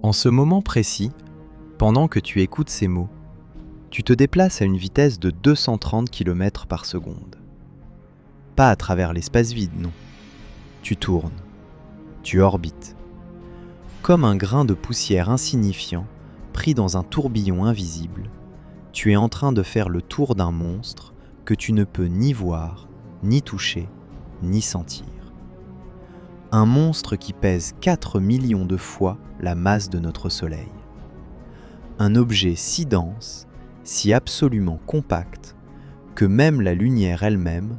En ce moment précis, pendant que tu écoutes ces mots, tu te déplaces à une vitesse de 230 km par seconde. Pas à travers l'espace vide, non. Tu tournes, tu orbites. Comme un grain de poussière insignifiant pris dans un tourbillon invisible, tu es en train de faire le tour d'un monstre que tu ne peux ni voir, ni toucher, ni sentir. Un monstre qui pèse 4 millions de fois la masse de notre Soleil. Un objet si dense, si absolument compact, que même la lumière elle-même,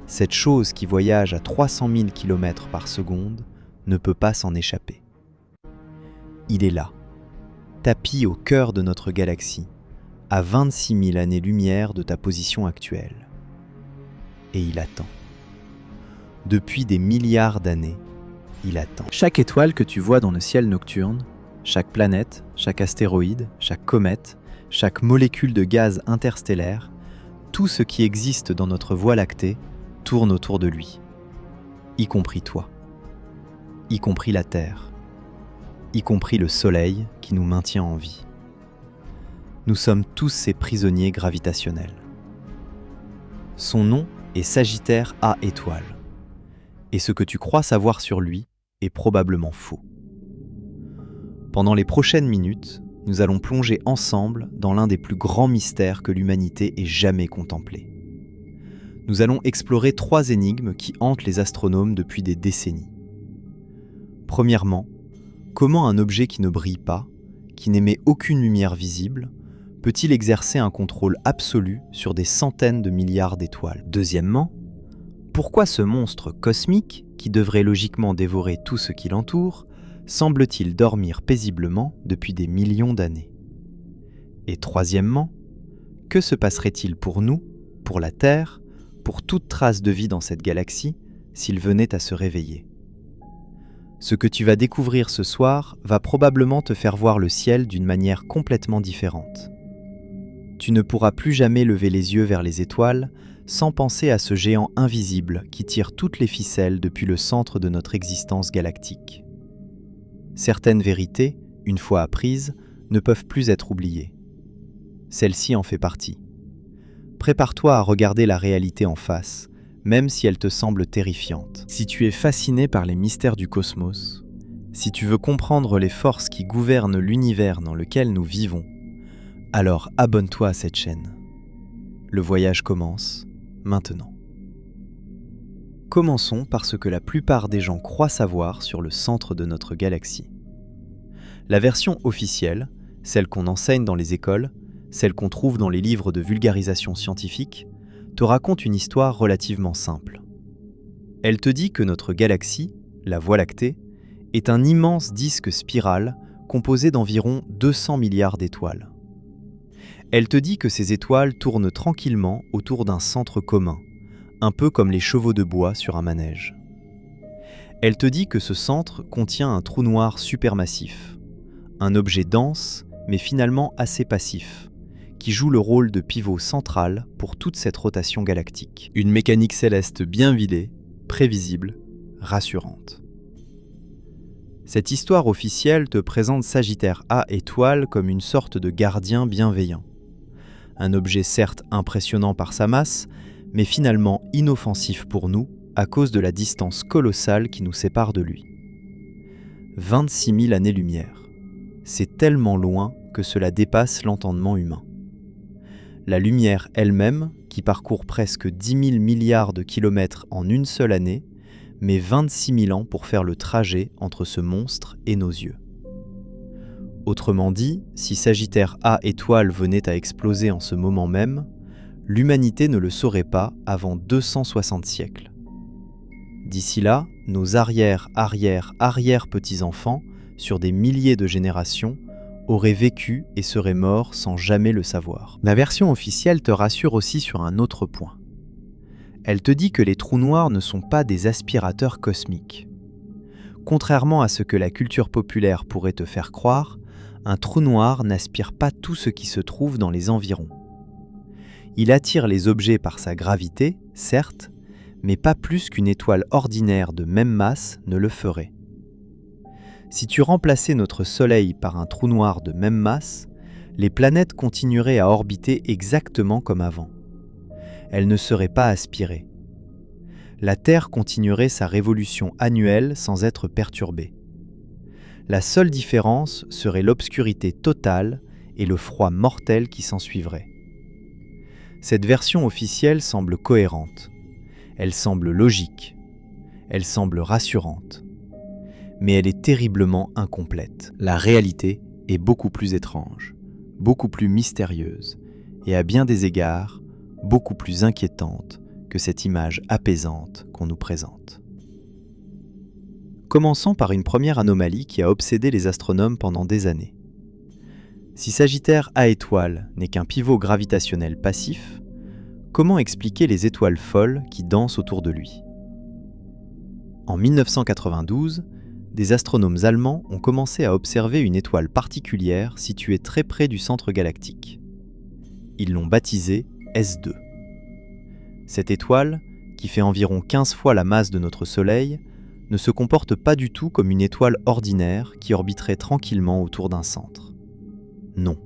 cette chose qui voyage à 300 000 km par seconde, ne peut pas s'en échapper. Il est là, tapi au cœur de notre galaxie, à 26 000 années-lumière de ta position actuelle. Et il attend. Depuis des milliards d'années, il attend. Chaque étoile que tu vois dans le ciel nocturne, chaque planète, chaque astéroïde, chaque comète, chaque molécule de gaz interstellaire, tout ce qui existe dans notre Voie lactée tourne autour de lui, y compris toi, y compris la Terre, y compris le Soleil qui nous maintient en vie. Nous sommes tous ces prisonniers gravitationnels. Son nom est Sagittaire A étoile, et ce que tu crois savoir sur lui est probablement faux. Pendant les prochaines minutes, nous allons plonger ensemble dans l'un des plus grands mystères que l'humanité ait jamais contemplé. Nous allons explorer 3 énigmes qui hantent les astronomes depuis des décennies. Premièrement, comment un objet qui ne brille pas, qui n'émet aucune lumière visible, peut-il exercer un contrôle absolu sur des centaines de milliards d'étoiles ? Deuxièmement, pourquoi ce monstre cosmique, qui devrait logiquement dévorer tout ce qui l'entoure, semble-t-il dormir paisiblement depuis des millions d'années ? Et troisièmement, que se passerait-il pour nous, pour la Terre, pour toute trace de vie dans cette galaxie, s'il venait à se réveiller ? Ce que tu vas découvrir ce soir va probablement te faire voir le ciel d'une manière complètement différente. Tu ne pourras plus jamais lever les yeux vers les étoiles sans penser à ce géant invisible qui tire toutes les ficelles depuis le centre de notre existence galactique. Certaines vérités, une fois apprises, ne peuvent plus être oubliées. Celle-ci en fait partie. Prépare-toi à regarder la réalité en face, même si elle te semble terrifiante. Si tu es fasciné par les mystères du cosmos, si tu veux comprendre les forces qui gouvernent l'univers dans lequel nous vivons, alors abonne-toi à cette chaîne. Le voyage commence maintenant. Commençons par ce que la plupart des gens croient savoir sur le centre de notre galaxie. La version officielle, celle qu'on enseigne dans les écoles, celle qu'on trouve dans les livres de vulgarisation scientifique, te raconte une histoire relativement simple. Elle te dit que notre galaxie, la Voie lactée, est un immense disque spiral composé d'environ 200 milliards d'étoiles. Elle te dit que ces étoiles tournent tranquillement autour d'un centre commun, un peu comme les chevaux de bois sur un manège. Elle te dit que ce centre contient un trou noir supermassif, un objet dense mais finalement assez passif, qui joue le rôle de pivot central pour toute cette rotation galactique. Une mécanique céleste bien huilée, prévisible, rassurante. Cette histoire officielle te présente Sagittaire A étoile comme une sorte de gardien bienveillant. Un objet certes impressionnant par sa masse, mais finalement inoffensif pour nous à cause de la distance colossale qui nous sépare de lui. 26 000 années-lumière. C'est tellement loin que cela dépasse l'entendement humain. La lumière elle-même, qui parcourt presque 10 000 milliards de kilomètres en une seule année, met 26 000 ans pour faire le trajet entre ce monstre et nos yeux. Autrement dit, si Sagittaire A étoile venait à exploser en ce moment même, l'humanité ne le saurait pas avant 260 siècles. D'ici là, nos arrière-petits-enfants, sur des milliers de générations, auraient vécu et seraient morts sans jamais le savoir. La version officielle te rassure aussi sur un autre point. Elle te dit que les trous noirs ne sont pas des aspirateurs cosmiques. Contrairement à ce que la culture populaire pourrait te faire croire, un trou noir n'aspire pas tout ce qui se trouve dans les environs. Il attire les objets par sa gravité, certes, mais pas plus qu'une étoile ordinaire de même masse ne le ferait. Si tu remplaçais notre Soleil par un trou noir de même masse, les planètes continueraient à orbiter exactement comme avant. Elles ne seraient pas aspirées. La Terre continuerait sa révolution annuelle sans être perturbée. La seule différence serait l'obscurité totale et le froid mortel qui s'ensuivrait. Cette version officielle semble cohérente. Elle semble logique. Elle semble rassurante. Mais elle est terriblement incomplète. La réalité est beaucoup plus étrange, beaucoup plus mystérieuse et à bien des égards, beaucoup plus inquiétante que cette image apaisante qu'on nous présente. Commençons par une première anomalie qui a obsédé les astronomes pendant des années. Si Sagittaire A étoile n'est qu'un pivot gravitationnel passif, comment expliquer les étoiles folles qui dansent autour de lui ? En 1992, des astronomes allemands ont commencé à observer une étoile particulière située très près du centre galactique. Ils l'ont baptisée S2. Cette étoile, qui fait environ 15 fois la masse de notre Soleil, ne se comporte pas du tout comme une étoile ordinaire qui orbiterait tranquillement autour d'un centre. Non,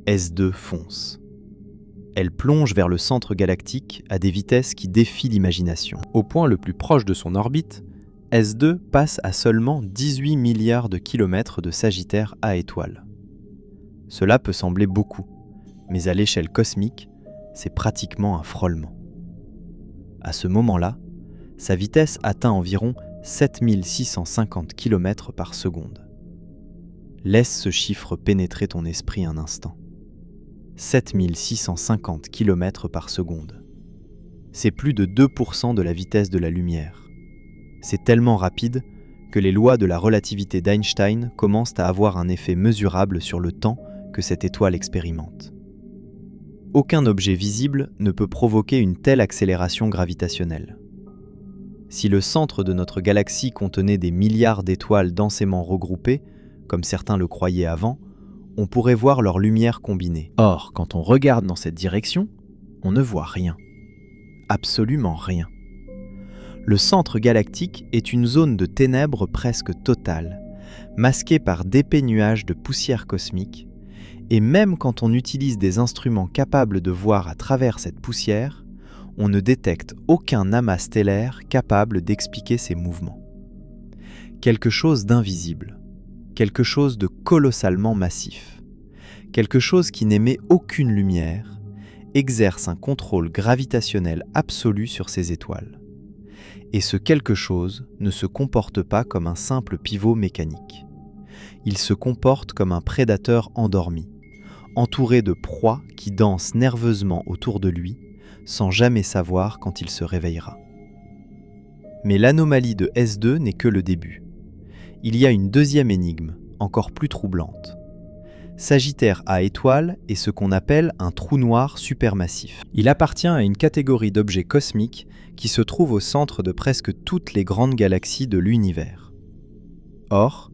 S2 fonce. Elle plonge vers le centre galactique à des vitesses qui défient l'imagination. Au point le plus proche de son orbite, S2 passe à seulement 18 milliards de kilomètres de Sagittaire A étoile. Cela peut sembler beaucoup, mais à l'échelle cosmique, c'est pratiquement un frôlement. À ce moment-là, sa vitesse atteint environ 7650 km par seconde. Laisse ce chiffre pénétrer ton esprit un instant. 7650 km par seconde. C'est plus de 2% de la vitesse de la lumière. C'est tellement rapide que les lois de la relativité d'Einstein commencent à avoir un effet mesurable sur le temps que cette étoile expérimente. Aucun objet visible ne peut provoquer une telle accélération gravitationnelle. Si le centre de notre galaxie contenait des milliards d'étoiles densément regroupées, comme certains le croyaient avant, on pourrait voir leur lumière combinée. Or, quand on regarde dans cette direction, on ne voit rien. Absolument rien. Le centre galactique est une zone de ténèbres presque totale, masquée par d'épais nuages de poussière cosmique, et même quand on utilise des instruments capables de voir à travers cette poussière, on ne détecte aucun amas stellaire capable d'expliquer ces mouvements. Quelque chose d'invisible, quelque chose de colossalement massif, quelque chose qui n'émet aucune lumière, exerce un contrôle gravitationnel absolu sur ces étoiles. Et ce quelque chose ne se comporte pas comme un simple pivot mécanique. Il se comporte comme un prédateur endormi, entouré de proies qui dansent nerveusement autour de lui, sans jamais savoir quand il se réveillera. Mais l'anomalie de S2 n'est que le début. Il y a une deuxième énigme, encore plus troublante. Sagittaire A étoile est ce qu'on appelle un trou noir supermassif. Il appartient à une catégorie d'objets cosmiques qui se trouve au centre de presque toutes les grandes galaxies de l'univers. Or,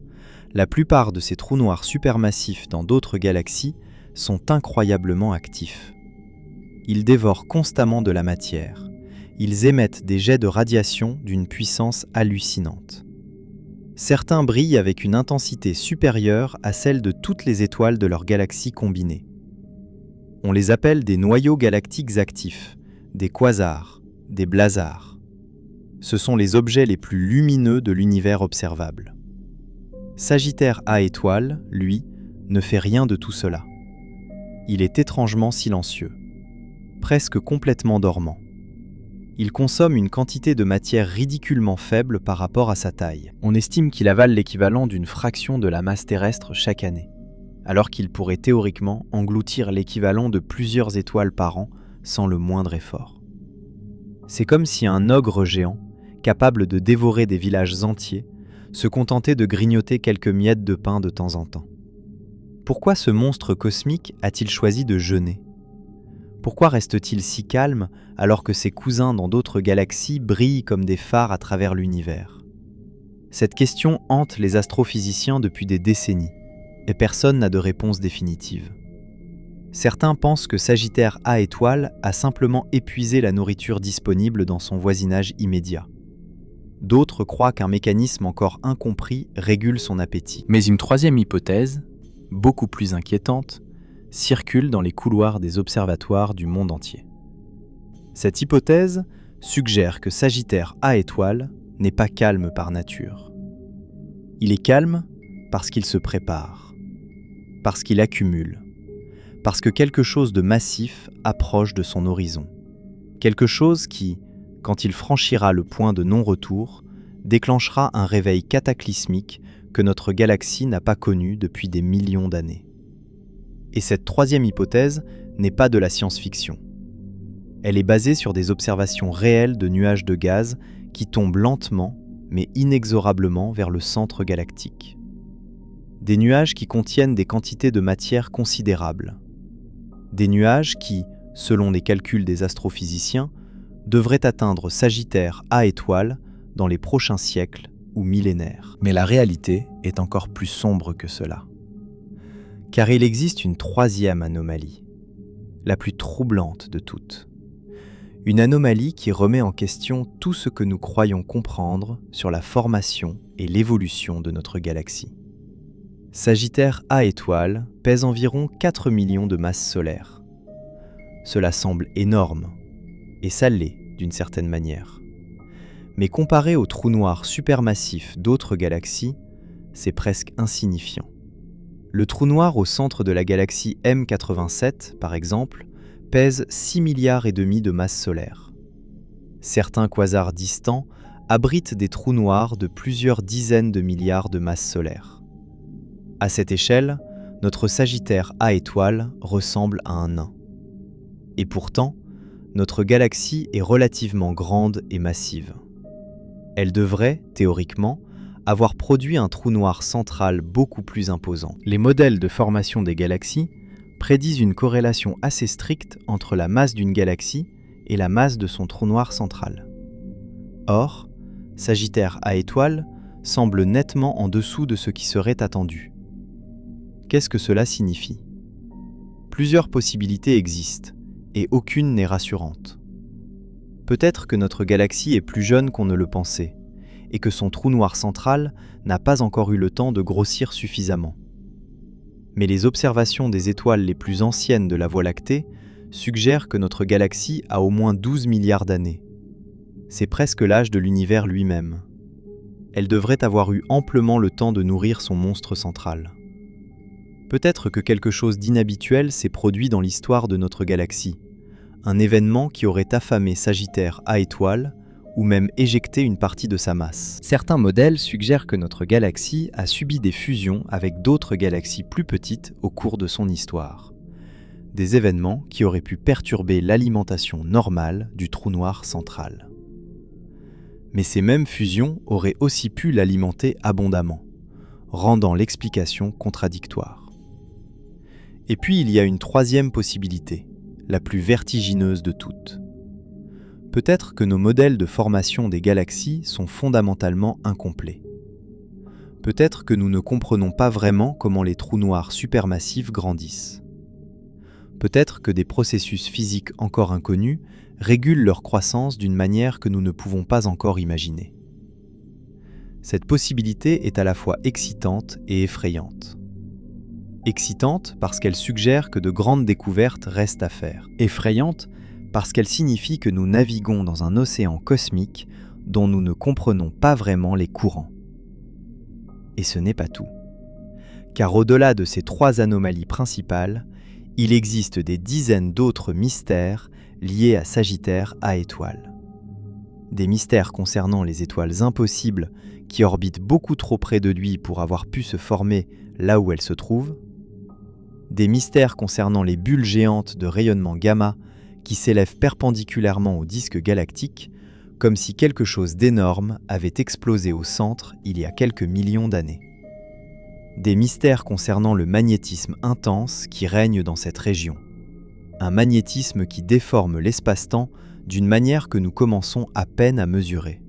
la plupart de ces trous noirs supermassifs dans d'autres galaxies sont incroyablement actifs. Ils dévorent constamment de la matière. Ils émettent des jets de radiation d'une puissance hallucinante. Certains brillent avec une intensité supérieure à celle de toutes les étoiles de leur galaxie combinée. On les appelle des noyaux galactiques actifs, des quasars, des blazars. Ce sont les objets les plus lumineux de l'univers observable. Sagittaire A étoile, lui, ne fait rien de tout cela. Il est étrangement silencieux, presque complètement dormant. Il consomme une quantité de matière ridiculement faible par rapport à sa taille. On estime qu'il avale l'équivalent d'une fraction de la masse terrestre chaque année, alors qu'il pourrait théoriquement engloutir l'équivalent de plusieurs étoiles par an sans le moindre effort. C'est comme si un ogre géant, capable de dévorer des villages entiers, se contentait de grignoter quelques miettes de pain de temps en temps. Pourquoi ce monstre cosmique a-t-il choisi de jeûner ? Pourquoi reste-t-il si calme alors que ses cousins dans d'autres galaxies brillent comme des phares à travers l'univers ? Cette question hante les astrophysiciens depuis des décennies, et personne n'a de réponse définitive. Certains pensent que Sagittaire A étoile a simplement épuisé la nourriture disponible dans son voisinage immédiat. D'autres croient qu'un mécanisme encore incompris régule son appétit. Mais une troisième hypothèse, beaucoup plus inquiétante, circule dans les couloirs des observatoires du monde entier. Cette hypothèse suggère que Sagittaire A étoile n'est pas calme par nature. Il est calme parce qu'il se prépare, parce qu'il accumule, parce que quelque chose de massif approche de son horizon. Quelque chose qui, quand il franchira le point de non-retour, déclenchera un réveil cataclysmique que notre galaxie n'a pas connu depuis des millions d'années. Et cette troisième hypothèse n'est pas de la science-fiction. Elle est basée sur des observations réelles de nuages de gaz qui tombent lentement, mais inexorablement vers le centre galactique. Des nuages qui contiennent des quantités de matière considérables. Des nuages qui, selon les calculs des astrophysiciens, devraient atteindre Sagittaire A étoile dans les prochains siècles ou millénaires. Mais la réalité est encore plus sombre que cela. Car il existe une troisième anomalie, la plus troublante de toutes. Une anomalie qui remet en question tout ce que nous croyons comprendre sur la formation et l'évolution de notre galaxie. Sagittaire A étoile pèse environ 4 millions de masses solaires. Cela semble énorme, et ça l'est d'une certaine manière. Mais comparé aux trous noirs supermassifs d'autres galaxies, c'est presque insignifiant. Le trou noir au centre de la galaxie M87, par exemple, pèse 6 milliards et demi de masse solaire. Certains quasars distants abritent des trous noirs de plusieurs dizaines de milliards de masses solaires. À cette échelle, notre Sagittaire A étoile ressemble à un nain. Et pourtant, notre galaxie est relativement grande et massive. Elle devrait, théoriquement, avoir produit un trou noir central beaucoup plus imposant. Les modèles de formation des galaxies prédisent une corrélation assez stricte entre la masse d'une galaxie et la masse de son trou noir central. Or, Sagittaire A étoile semble nettement en dessous de ce qui serait attendu. Qu'est-ce que cela signifie ? Plusieurs possibilités existent, et aucune n'est rassurante. Peut-être que notre galaxie est plus jeune qu'on ne le pensait, et que son trou noir central n'a pas encore eu le temps de grossir suffisamment. Mais les observations des étoiles les plus anciennes de la Voie lactée suggèrent que notre galaxie a au moins 12 milliards d'années. C'est presque l'âge de l'univers lui-même. Elle devrait avoir eu amplement le temps de nourrir son monstre central. Peut-être que quelque chose d'inhabituel s'est produit dans l'histoire de notre galaxie, un événement qui aurait affamé Sagittaire A étoile ou même éjecté une partie de sa masse. Certains modèles suggèrent que notre galaxie a subi des fusions avec d'autres galaxies plus petites au cours de son histoire. Des événements qui auraient pu perturber l'alimentation normale du trou noir central. Mais ces mêmes fusions auraient aussi pu l'alimenter abondamment, rendant l'explication contradictoire. Et puis il y a une troisième possibilité, la plus vertigineuse de toutes. Peut-être que nos modèles de formation des galaxies sont fondamentalement incomplets. Peut-être que nous ne comprenons pas vraiment comment les trous noirs supermassifs grandissent. Peut-être que des processus physiques encore inconnus régulent leur croissance d'une manière que nous ne pouvons pas encore imaginer. Cette possibilité est à la fois excitante et effrayante. Excitante parce qu'elle suggère que de grandes découvertes restent à faire. Effrayante parce qu'elle signifie que nous naviguons dans un océan cosmique dont nous ne comprenons pas vraiment les courants. Et ce n'est pas tout. Car au-delà de ces trois anomalies principales, il existe des dizaines d'autres mystères liés à Sagittaire A étoile. Des mystères concernant les étoiles impossibles qui orbitent beaucoup trop près de lui pour avoir pu se former là où elles se trouvent. Des mystères concernant les bulles géantes de rayonnement gamma qui s'élèvent perpendiculairement au disque galactique, comme si quelque chose d'énorme avait explosé au centre il y a quelques millions d'années. Des mystères concernant le magnétisme intense qui règne dans cette région. Un magnétisme qui déforme l'espace-temps d'une manière que nous commençons à peine à mesurer.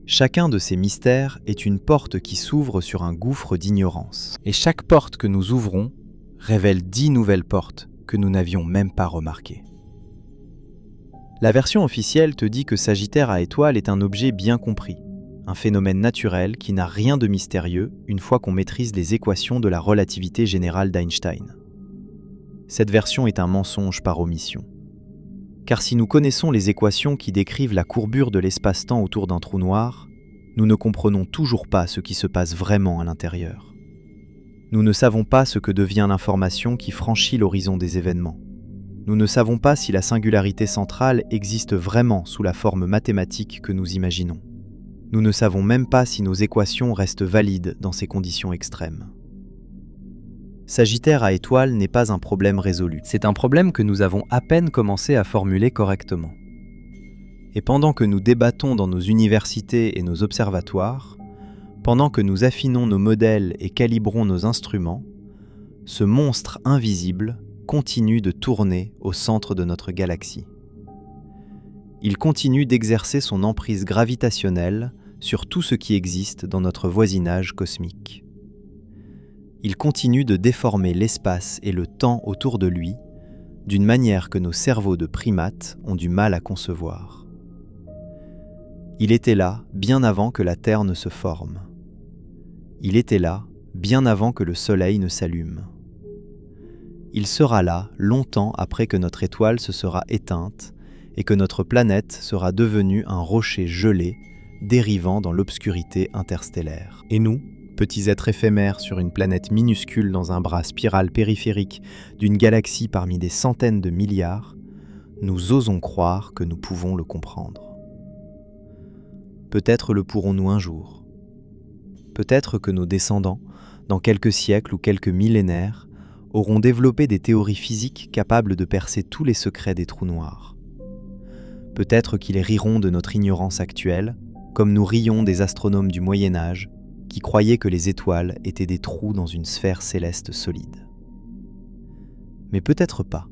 Chacun de ces mystères est une porte qui s'ouvre sur un gouffre d'ignorance. Et chaque porte que nous ouvrons révèle 10 nouvelles portes que nous n'avions même pas remarquées. La version officielle te dit que Sagittaire à étoile est un objet bien compris, un phénomène naturel qui n'a rien de mystérieux une fois qu'on maîtrise les équations de la relativité générale d'Einstein. Cette version est un mensonge par omission. Car si nous connaissons les équations qui décrivent la courbure de l'espace-temps autour d'un trou noir, nous ne comprenons toujours pas ce qui se passe vraiment à l'intérieur. Nous ne savons pas ce que devient l'information qui franchit l'horizon des événements. Nous ne savons pas si la singularité centrale existe vraiment sous la forme mathématique que nous imaginons. Nous ne savons même pas si nos équations restent valides dans ces conditions extrêmes. Sagittaire à étoile n'est pas un problème résolu. C'est un problème que nous avons à peine commencé à formuler correctement. Et pendant que nous débattons dans nos universités et nos observatoires, pendant que nous affinons nos modèles et calibrons nos instruments, ce monstre invisible continue de tourner au centre de notre galaxie. Il continue d'exercer son emprise gravitationnelle sur tout ce qui existe dans notre voisinage cosmique. Il continue de déformer l'espace et le temps autour de lui d'une manière que nos cerveaux de primates ont du mal à concevoir. Il était là bien avant que la Terre ne se forme. Il était là bien avant que le Soleil ne s'allume. Il sera là longtemps après que notre étoile se sera éteinte et que notre planète sera devenue un rocher gelé dérivant dans l'obscurité interstellaire. Et nous, petits êtres éphémères sur une planète minuscule dans un bras spiral périphérique d'une galaxie parmi des centaines de milliards, nous osons croire que nous pouvons le comprendre. Peut-être le pourrons-nous un jour. Peut-être que nos descendants, dans quelques siècles ou quelques millénaires, auront développé des théories physiques capables de percer tous les secrets des trous noirs. Peut-être qu'ils riront de notre ignorance actuelle, comme nous rions des astronomes du Moyen-Âge, qui croyaient que les étoiles étaient des trous dans une sphère céleste solide. Mais peut-être pas.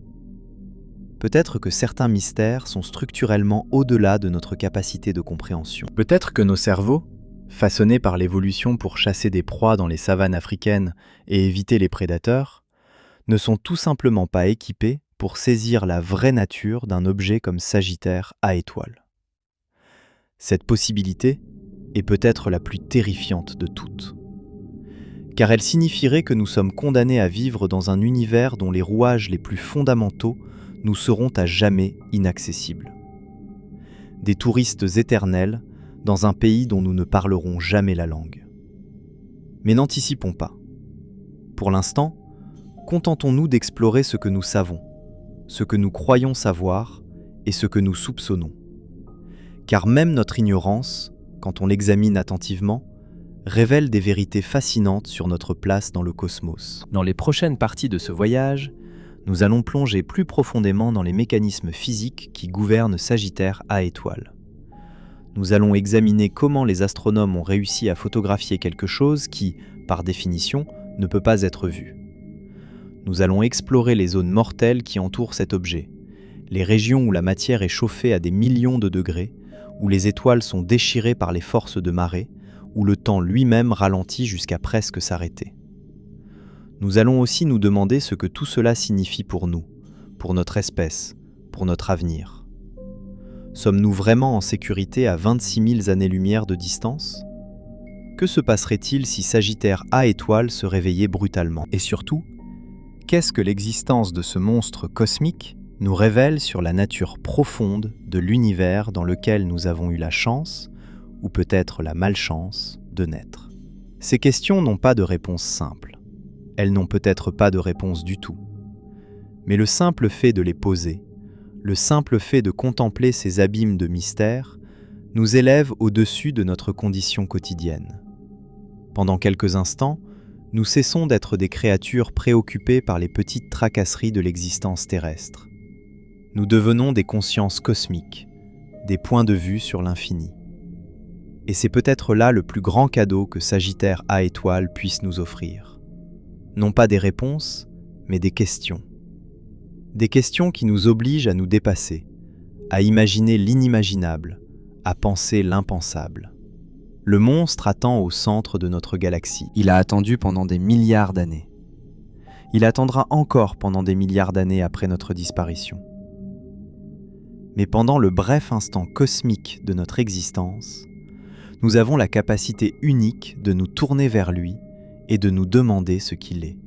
Peut-être que certains mystères sont structurellement au-delà de notre capacité de compréhension. Peut-être que nos cerveaux, façonnés par l'évolution pour chasser des proies dans les savanes africaines et éviter les prédateurs, ne sont tout simplement pas équipés pour saisir la vraie nature d'un objet comme Sagittaire à étoile. Cette possibilité est peut-être la plus terrifiante de toutes. Car elle signifierait que nous sommes condamnés à vivre dans un univers dont les rouages les plus fondamentaux nous seront à jamais inaccessibles. Des touristes éternels dans un pays dont nous ne parlerons jamais la langue. Mais n'anticipons pas. Pour l'instant, contentons-nous d'explorer ce que nous savons, ce que nous croyons savoir et ce que nous soupçonnons. Car même notre ignorance, quand on l'examine attentivement, révèle des vérités fascinantes sur notre place dans le cosmos. Dans les prochaines parties de ce voyage, nous allons plonger plus profondément dans les mécanismes physiques qui gouvernent Sagittaire à étoile. Nous allons examiner comment les astronomes ont réussi à photographier quelque chose qui, par définition, ne peut pas être vu. Nous allons explorer les zones mortelles qui entourent cet objet, les régions où la matière est chauffée à des millions de degrés, où les étoiles sont déchirées par les forces de marée, où le temps lui-même ralentit jusqu'à presque s'arrêter. Nous allons aussi nous demander ce que tout cela signifie pour nous, pour notre espèce, pour notre avenir. Sommes-nous vraiment en sécurité à 26 000 années-lumière de distance ? Que se passerait-il si Sagittaire à étoile se réveillait brutalement ? Et surtout, qu'est-ce que l'existence de ce monstre cosmique nous révèle sur la nature profonde de l'univers dans lequel nous avons eu la chance, ou peut-être la malchance, de naître ? Ces questions n'ont pas de réponse simple. Elles n'ont peut-être pas de réponse du tout. Mais le simple fait de les poser, le simple fait de contempler ces abîmes de mystère, nous élève au-dessus de notre condition quotidienne. Pendant quelques instants, nous cessons d'être des créatures préoccupées par les petites tracasseries de l'existence terrestre. Nous devenons des consciences cosmiques, des points de vue sur l'infini. Et c'est peut-être là le plus grand cadeau que Sagittaire à étoile puisse nous offrir. Non pas des réponses, mais des questions. Des questions qui nous obligent à nous dépasser, à imaginer l'inimaginable, à penser l'impensable. Le monstre attend au centre de notre galaxie. Il a attendu pendant des milliards d'années. Il attendra encore pendant des milliards d'années après notre disparition. mais pendant le bref instant cosmique de notre existence, nous avons la capacité unique de nous tourner vers lui et de nous demander ce qu'il est.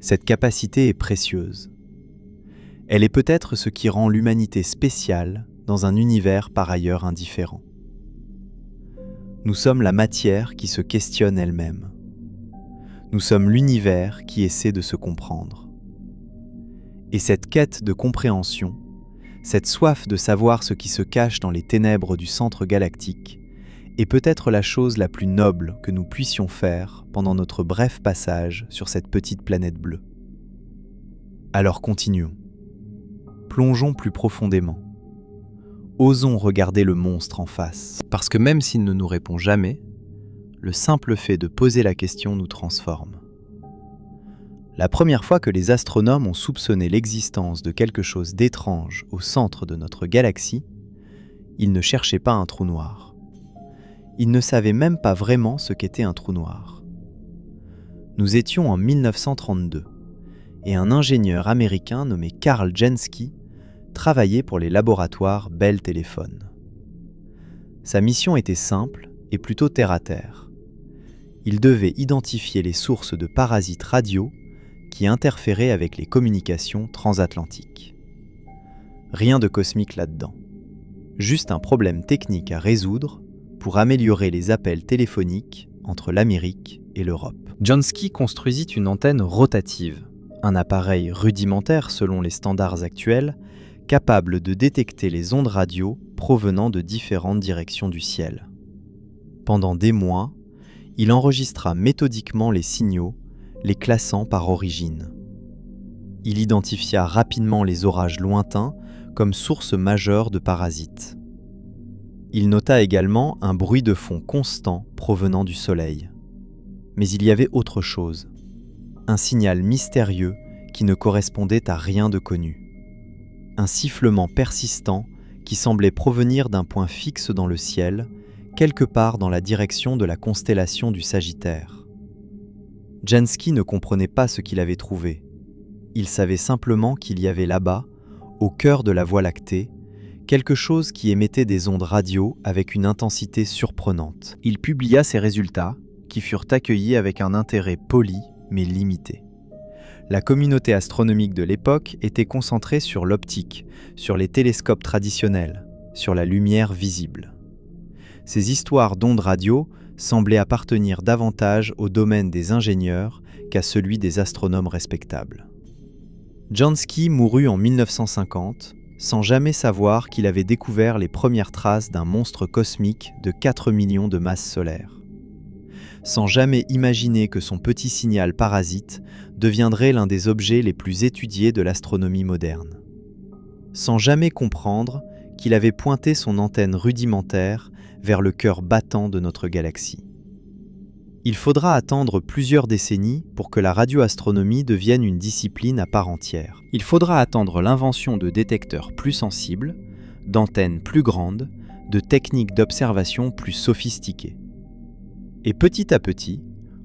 Cette capacité est précieuse. Elle est peut-être ce qui rend l'humanité spéciale dans un univers par ailleurs indifférent. Nous sommes la matière qui se questionne elle-même. Nous sommes l'univers qui essaie de se comprendre. Et cette quête de compréhension, cette soif de savoir ce qui se cache dans les ténèbres du centre galactique, est peut-être la chose la plus noble que nous puissions faire pendant notre bref passage sur cette petite planète bleue. Alors continuons. Plongeons plus profondément. Osons regarder le monstre en face. Parce que même s'il ne nous répond jamais, le simple fait de poser la question nous transforme. La première fois que les astronomes ont soupçonné l'existence de quelque chose d'étrange au centre de notre galaxie, ils ne cherchaient pas un trou noir. Ils ne savaient même pas vraiment ce qu'était un trou noir. Nous étions en 1932, et un ingénieur américain nommé Karl Jansky travaillait pour les laboratoires Bell Telephone. Sa mission était simple et plutôt terre-à-terre. Il devait identifier les sources de parasites radio qui interféraient avec les communications transatlantiques. Rien de cosmique là-dedans. Juste un problème technique à résoudre pour améliorer les appels téléphoniques entre l'Amérique et l'Europe. Jansky construisit une antenne rotative, un appareil rudimentaire selon les standards actuels, capable de détecter les ondes radio provenant de différentes directions du ciel. Pendant des mois, il enregistra méthodiquement les signaux, les classant par origine. Il identifia rapidement les orages lointains comme source majeure de parasites. Il nota également un bruit de fond constant provenant du Soleil. Mais il y avait autre chose, un signal mystérieux qui ne correspondait à rien de connu. Un sifflement persistant qui semblait provenir d'un point fixe dans le ciel, quelque part dans la direction de la constellation du Sagittaire. Jansky ne comprenait pas ce qu'il avait trouvé. Il savait simplement qu'il y avait là-bas, au cœur de la Voie lactée, quelque chose qui émettait des ondes radio avec une intensité surprenante. Il publia ses résultats, qui furent accueillis avec un intérêt poli mais limité. La communauté astronomique de l'époque était concentrée sur l'optique, sur les télescopes traditionnels, sur la lumière visible. Ces histoires d'ondes radio semblaient appartenir davantage au domaine des ingénieurs qu'à celui des astronomes respectables. Jansky mourut en 1950, sans jamais savoir qu'il avait découvert les premières traces d'un monstre cosmique de 4 millions de masses solaires. Sans jamais imaginer que son petit signal parasite deviendrait l'un des objets les plus étudiés de l'astronomie moderne. Sans jamais comprendre qu'il avait pointé son antenne rudimentaire vers le cœur battant de notre galaxie. Il faudra attendre plusieurs décennies pour que la radioastronomie devienne une discipline à part entière. Il faudra attendre l'invention de détecteurs plus sensibles, d'antennes plus grandes, de techniques d'observation plus sophistiquées. Et petit à petit,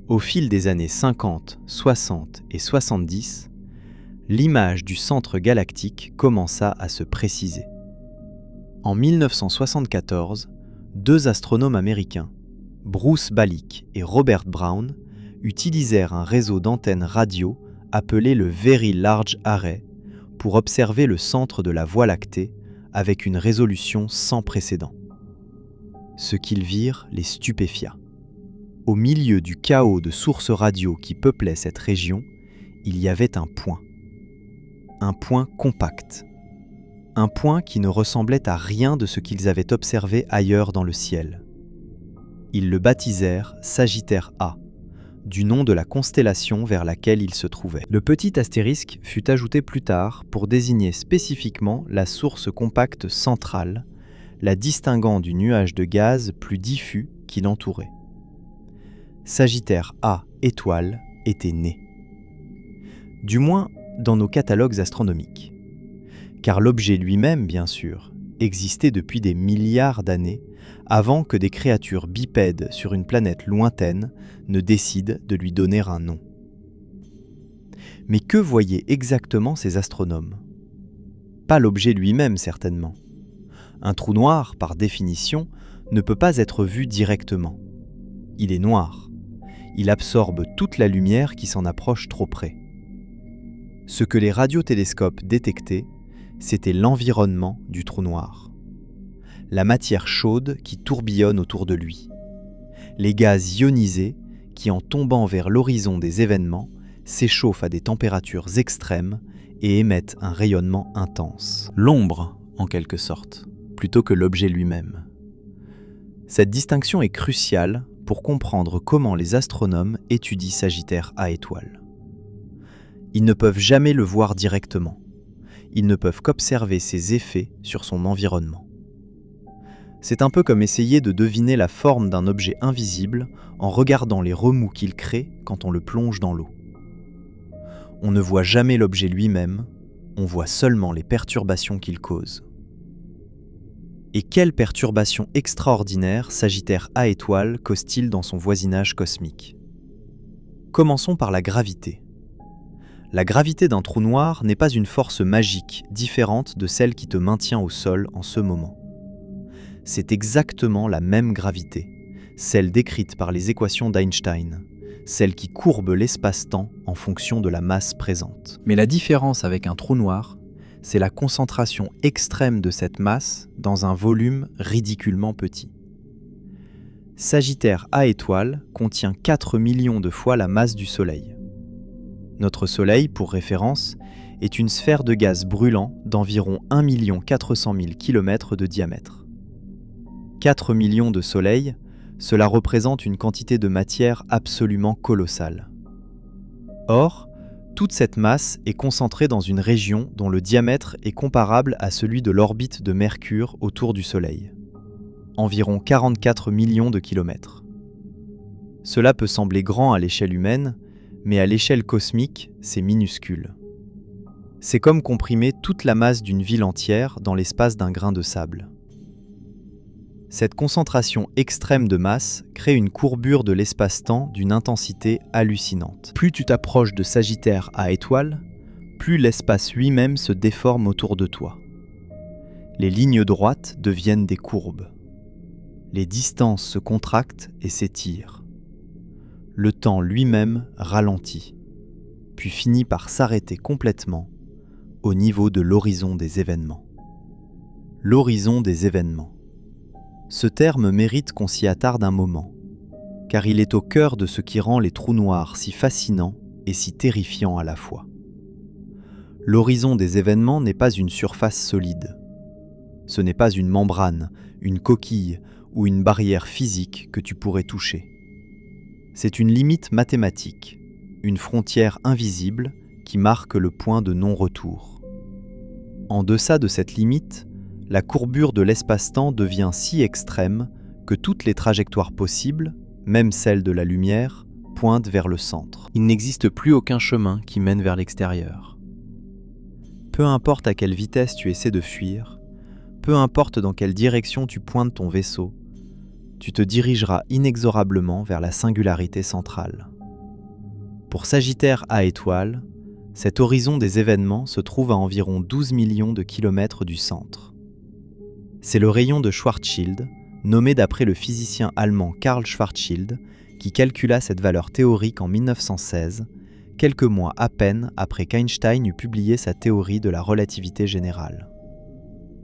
au fil des années 50, 60 et 70, l'image du centre galactique commença à se préciser. En 1974, deux astronomes américains, Bruce Balick et Robert Brown, utilisèrent un réseau d'antennes radio appelé le Very Large Array pour observer le centre de la Voie lactée avec une résolution sans précédent. Ce qu'ils virent les stupéfia. Au milieu du chaos de sources radio qui peuplait cette région, il y avait un point compact, un point qui ne ressemblait à rien de ce qu'ils avaient observé ailleurs dans le ciel. Ils le baptisèrent Sagittaire A, du nom de la constellation vers laquelle il se trouvait. Le petit astérisque fut ajouté plus tard pour désigner spécifiquement la source compacte centrale, la distinguant du nuage de gaz plus diffus qui l'entourait. Sagittaire A étoile était né. Du moins dans nos catalogues astronomiques. Car l'objet lui-même, bien sûr, existait depuis des milliards d'années avant que des créatures bipèdes sur une planète lointaine ne décident de lui donner un nom. Mais que voyaient exactement ces astronomes ? pas l'objet lui-même certainement. Un trou noir, par définition, ne peut pas être vu directement. Il est noir. Il absorbe toute la lumière qui s'en approche trop près. Ce que les radiotélescopes détectaient, c'était l'environnement du trou noir. La matière chaude qui tourbillonne autour de lui. Les gaz ionisés qui, en tombant vers l'horizon des événements, s'échauffent à des températures extrêmes et émettent un rayonnement intense. L'ombre, en quelque sorte, plutôt que l'objet lui-même. Cette distinction est cruciale pour comprendre comment les astronomes étudient Sagittaire A étoile. Ils ne peuvent jamais le voir directement. Ils ne peuvent qu'observer ses effets sur son environnement. C'est un peu comme essayer de deviner la forme d'un objet invisible en regardant les remous qu'il crée quand on le plonge dans l'eau. On ne voit jamais l'objet lui-même, on voit seulement les perturbations qu'il cause. Et quelles perturbations extraordinaires Sagittaire A étoile cause-t-il dans son voisinage cosmique ? Commençons par la gravité. La gravité d'un trou noir n'est pas une force magique différente de celle qui te maintient au sol en ce moment. C'est exactement la même gravité, celle décrite par les équations d'Einstein, celle qui courbe l'espace-temps en fonction de la masse présente. Mais la différence avec un trou noir, c'est la concentration extrême de cette masse dans un volume ridiculement petit. Sagittaire A étoile contient 4 millions de fois la masse du Soleil. Notre Soleil, pour référence, est une sphère de gaz brûlant d'environ 1 400 000 km de diamètre. 4 millions de soleils, cela représente une quantité de matière absolument colossale. Or, toute cette masse est concentrée dans une région dont le diamètre est comparable à celui de l'orbite de Mercure autour du Soleil, environ 44 millions de kilomètres. Cela peut sembler grand à l'échelle humaine, mais à l'échelle cosmique, c'est minuscule. C'est comme comprimer toute la masse d'une ville entière dans l'espace d'un grain de sable. Cette concentration extrême de masse crée une courbure de l'espace-temps d'une intensité hallucinante. Plus tu t'approches de Sagittaire A étoile, plus l'espace lui-même se déforme autour de toi. Les lignes droites deviennent des courbes. Les distances se contractent et s'étirent. Le temps lui-même ralentit, puis finit par s'arrêter complètement au niveau de l'horizon des événements. L'horizon des événements. Ce terme mérite qu'on s'y attarde un moment, car il est au cœur de ce qui rend les trous noirs si fascinants et si terrifiants à la fois. L'horizon des événements n'est pas une surface solide. Ce n'est pas une membrane, une coquille ou une barrière physique que tu pourrais toucher. C'est une limite mathématique, une frontière invisible qui marque le point de non-retour. En deçà de cette limite, la courbure de l'espace-temps devient si extrême que toutes les trajectoires possibles, même celles de la lumière, pointent vers le centre. Il n'existe plus aucun chemin qui mène vers l'extérieur. Peu importe à quelle vitesse tu essaies de fuir, peu importe dans quelle direction tu pointes ton vaisseau, tu te dirigeras inexorablement vers la singularité centrale. Pour Sagittaire A étoile, cet horizon des événements se trouve à environ 12 millions de kilomètres du centre. C'est le rayon de Schwarzschild, nommé d'après le physicien allemand Karl Schwarzschild, qui calcula cette valeur théorique en 1916, quelques mois à peine après qu'Einstein eut publié sa théorie de la relativité générale.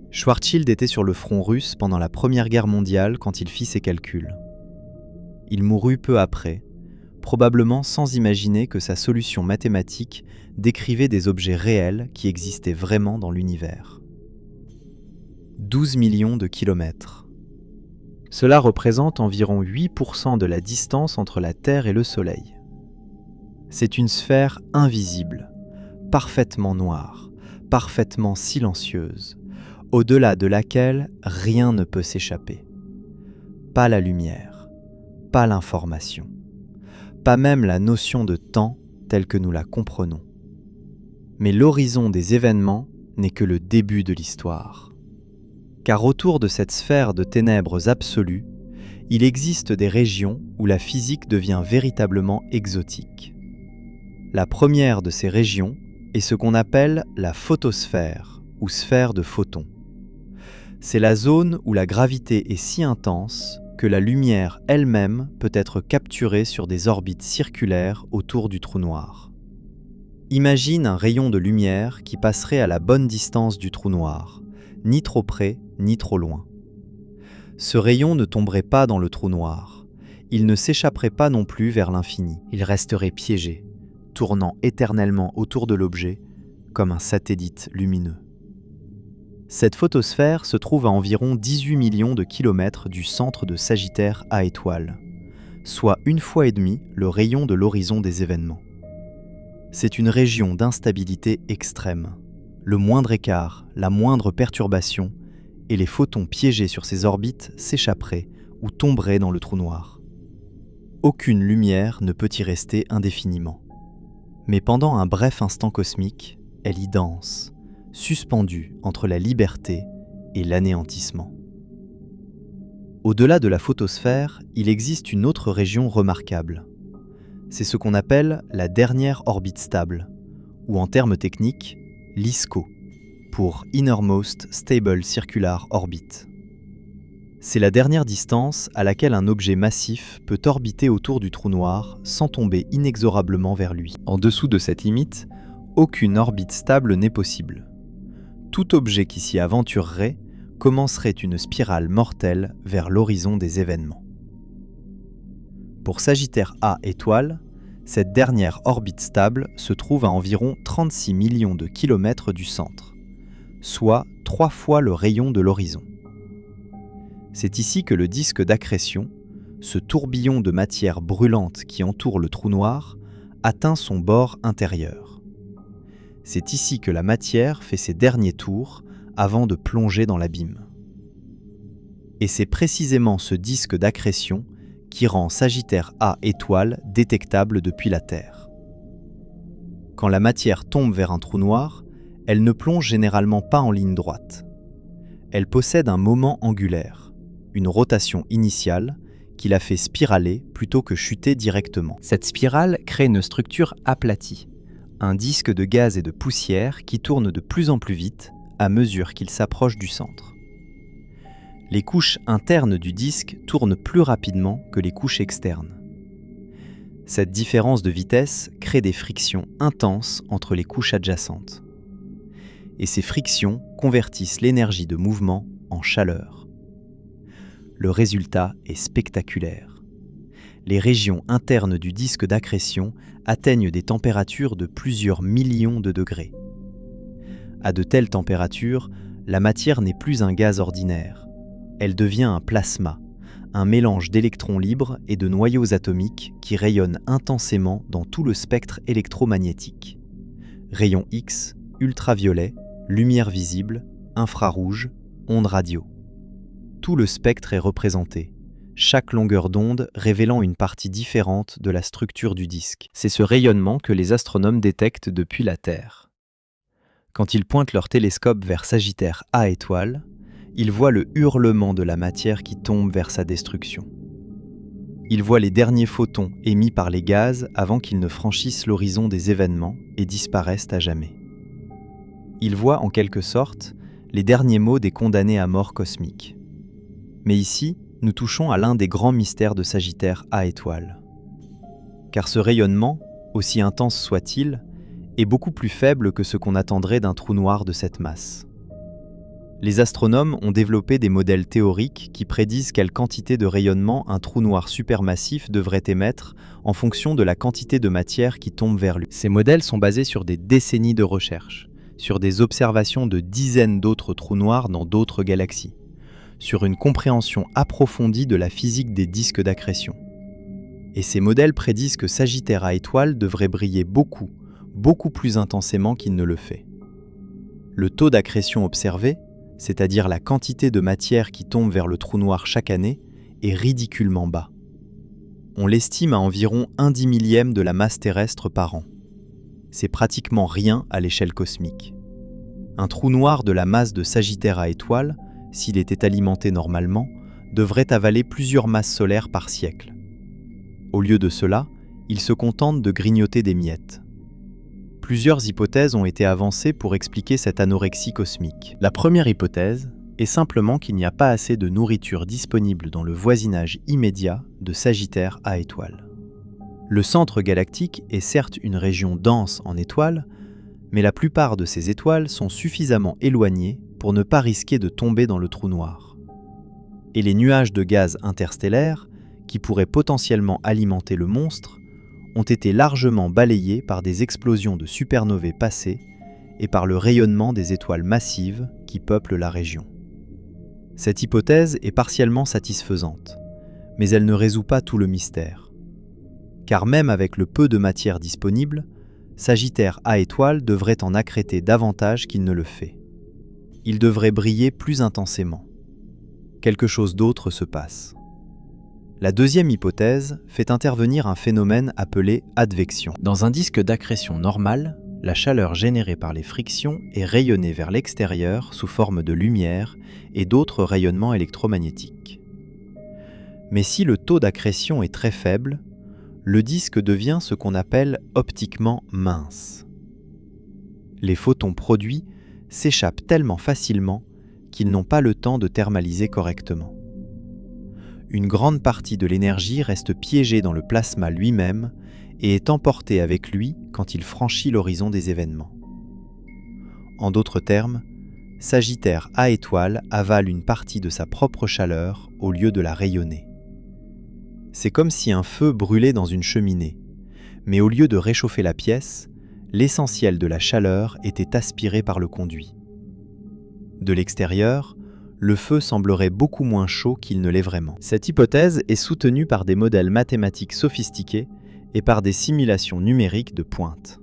Schwarzschild était sur le front russe pendant la Première Guerre mondiale quand il fit ses calculs. Il mourut peu après, probablement sans imaginer que sa solution mathématique décrivait des objets réels qui existaient vraiment dans l'univers. 12 millions de kilomètres. Cela représente environ 8% de la distance entre la Terre et le Soleil. C'est une sphère invisible, parfaitement noire, parfaitement silencieuse, au-delà de laquelle rien ne peut s'échapper. Pas la lumière, pas l'information, pas même la notion de temps telle que nous la comprenons. Mais l'horizon des événements n'est que le début de l'histoire. Car autour de cette sphère de ténèbres absolues, il existe des régions où la physique devient véritablement exotique. La première de ces régions est ce qu'on appelle la photosphère ou sphère de photons. C'est la zone où la gravité est si intense que la lumière elle-même peut être capturée sur des orbites circulaires autour du trou noir. Imagine un rayon de lumière qui passerait à la bonne distance du trou noir, ni trop près, ni trop loin. Ce rayon ne tomberait pas dans le trou noir. Il ne s'échapperait pas non plus vers l'infini. Il resterait piégé, tournant éternellement autour de l'objet, comme un satellite lumineux. Cette photosphère se trouve à environ 18 millions de kilomètres du centre de Sagittaire A étoile, soit 1,5 fois le rayon de l'horizon des événements. C'est une région d'instabilité extrême. Le moindre écart, la moindre perturbation, et les photons piégés sur ces orbites s'échapperaient ou tomberaient dans le trou noir. Aucune lumière ne peut y rester indéfiniment. Mais pendant un bref instant cosmique, elle y danse, suspendue entre la liberté et l'anéantissement. Au-delà de la photosphère, il existe une autre région remarquable. C'est ce qu'on appelle la dernière orbite stable, ou en termes techniques, l'ISCO, pour Innermost Stable Circular Orbit. C'est la dernière distance à laquelle un objet massif peut orbiter autour du trou noir sans tomber inexorablement vers lui. En dessous de cette limite, aucune orbite stable n'est possible. Tout objet qui s'y aventurerait commencerait une spirale mortelle vers l'horizon des événements. Pour Sagittaire A étoile, cette dernière orbite stable se trouve à environ 36 millions de kilomètres du centre, soit 3 fois le rayon de l'horizon. C'est ici que le disque d'accrétion, ce tourbillon de matière brûlante qui entoure le trou noir, atteint son bord intérieur. C'est ici que la matière fait ses derniers tours avant de plonger dans l'abîme. Et c'est précisément ce disque d'accrétion qui rend Sagittaire A étoile détectable depuis la Terre. Quand la matière tombe vers un trou noir, elle ne plonge généralement pas en ligne droite. Elle possède un moment angulaire, une rotation initiale qui la fait spiraler plutôt que chuter directement. Cette spirale crée une structure aplatie, un disque de gaz et de poussière qui tourne de plus en plus vite à mesure qu'il s'approche du centre. Les couches internes du disque tournent plus rapidement que les couches externes. Cette différence de vitesse crée des frictions intenses entre les couches adjacentes. Et ces frictions convertissent l'énergie de mouvement en chaleur. Le résultat est spectaculaire. Les régions internes du disque d'accrétion atteignent des températures de plusieurs millions de degrés. À de telles températures, la matière n'est plus un gaz ordinaire. Elle devient un plasma, un mélange d'électrons libres et de noyaux atomiques qui rayonnent intensément dans tout le spectre électromagnétique. Rayons X, ultraviolets, lumière visible, infrarouge, ondes radio. Tout le spectre est représenté, chaque longueur d'onde révélant une partie différente de la structure du disque. C'est ce rayonnement que les astronomes détectent depuis la Terre. Quand ils pointent leur télescope vers Sagittaire A étoile, ils voient le hurlement de la matière qui tombe vers sa destruction. Ils voient les derniers photons émis par les gaz avant qu'ils ne franchissent l'horizon des événements et disparaissent à jamais. Ils voient en quelque sorte les derniers mots des condamnés à mort cosmique. Mais ici, nous touchons à l'un des grands mystères de Sagittaire A étoile. Car ce rayonnement, aussi intense soit-il, est beaucoup plus faible que ce qu'on attendrait d'un trou noir de cette masse. Les astronomes ont développé des modèles théoriques qui prédisent quelle quantité de rayonnement un trou noir supermassif devrait émettre en fonction de la quantité de matière qui tombe vers lui. Ces modèles sont basés sur des décennies de recherche, sur des observations de dizaines d'autres trous noirs dans d'autres galaxies, sur une compréhension approfondie de la physique des disques d'accrétion. Et ces modèles prédisent que Sagittaire A étoile devrait briller beaucoup plus intensément qu'il ne le fait. Le taux d'accrétion observé, c'est-à-dire la quantité de matière qui tombe vers le trou noir chaque année, est ridiculement bas. On l'estime à environ 1/10 millième de la masse terrestre par an. C'est pratiquement rien à l'échelle cosmique. Un trou noir de la masse de Sagittaire A étoile, s'il était alimenté normalement, devrait avaler plusieurs masses solaires par siècle. Au lieu de cela, il se contente de grignoter des miettes. Plusieurs hypothèses ont été avancées pour expliquer cette anorexie cosmique. La première hypothèse est simplement qu'il n'y a pas assez de nourriture disponible dans le voisinage immédiat de Sagittaire A étoile. Le centre galactique est certes une région dense en étoiles, mais la plupart de ces étoiles sont suffisamment éloignées pour ne pas risquer de tomber dans le trou noir. Et les nuages de gaz interstellaires, qui pourraient potentiellement alimenter le monstre, ont été largement balayés par des explosions de supernovae passées et par le rayonnement des étoiles massives qui peuplent la région. Cette hypothèse est partiellement satisfaisante, mais elle ne résout pas tout le mystère. Car même avec le peu de matière disponible, Sagittaire A étoile devrait en accréter davantage qu'il ne le fait. Il devrait briller plus intensément. Quelque chose d'autre se passe. La deuxième hypothèse fait intervenir un phénomène appelé advection. Dans un disque d'accrétion normal, la chaleur générée par les frictions est rayonnée vers l'extérieur sous forme de lumière et d'autres rayonnements électromagnétiques. Mais si le taux d'accrétion est très faible, le disque devient ce qu'on appelle optiquement mince. Les photons produits s'échappent tellement facilement qu'ils n'ont pas le temps de thermaliser correctement. Une grande partie de l'énergie reste piégée dans le plasma lui-même et est emportée avec lui quand il franchit l'horizon des événements. En d'autres termes, Sagittaire A étoile avale une partie de sa propre chaleur au lieu de la rayonner. C'est comme si un feu brûlait dans une cheminée, mais au lieu de réchauffer la pièce, l'essentiel de la chaleur était aspiré par le conduit. De l'extérieur, le feu semblerait beaucoup moins chaud qu'il ne l'est vraiment. Cette hypothèse est soutenue par des modèles mathématiques sophistiqués et par des simulations numériques de pointe.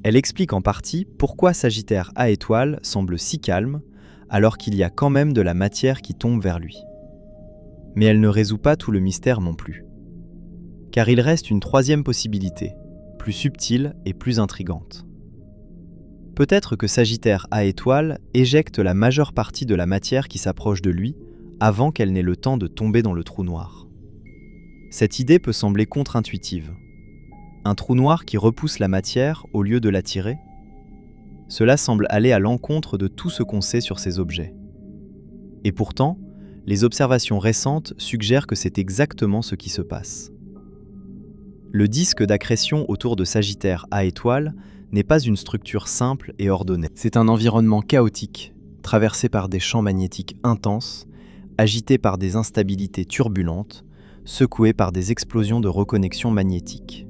Elle explique en partie pourquoi Sagittaire A étoile semble si calme alors qu'il y a quand même de la matière qui tombe vers lui. Mais elle ne résout pas tout le mystère non plus. Car il reste une troisième possibilité, plus subtile et plus intrigante. Peut-être que Sagittaire A étoile éjecte la majeure partie de la matière qui s'approche de lui avant qu'elle n'ait le temps de tomber dans le trou noir. Cette idée peut sembler contre-intuitive. Un trou noir qui repousse la matière au lieu de l'attirer? Cela semble aller à l'encontre de tout ce qu'on sait sur ces objets. Et pourtant, les observations récentes suggèrent que c'est exactement ce qui se passe. Le disque d'accrétion autour de Sagittaire A étoile n'est pas une structure simple et ordonnée. C'est un environnement chaotique, traversé par des champs magnétiques intenses, agité par des instabilités turbulentes, secoué par des explosions de reconnexion magnétique.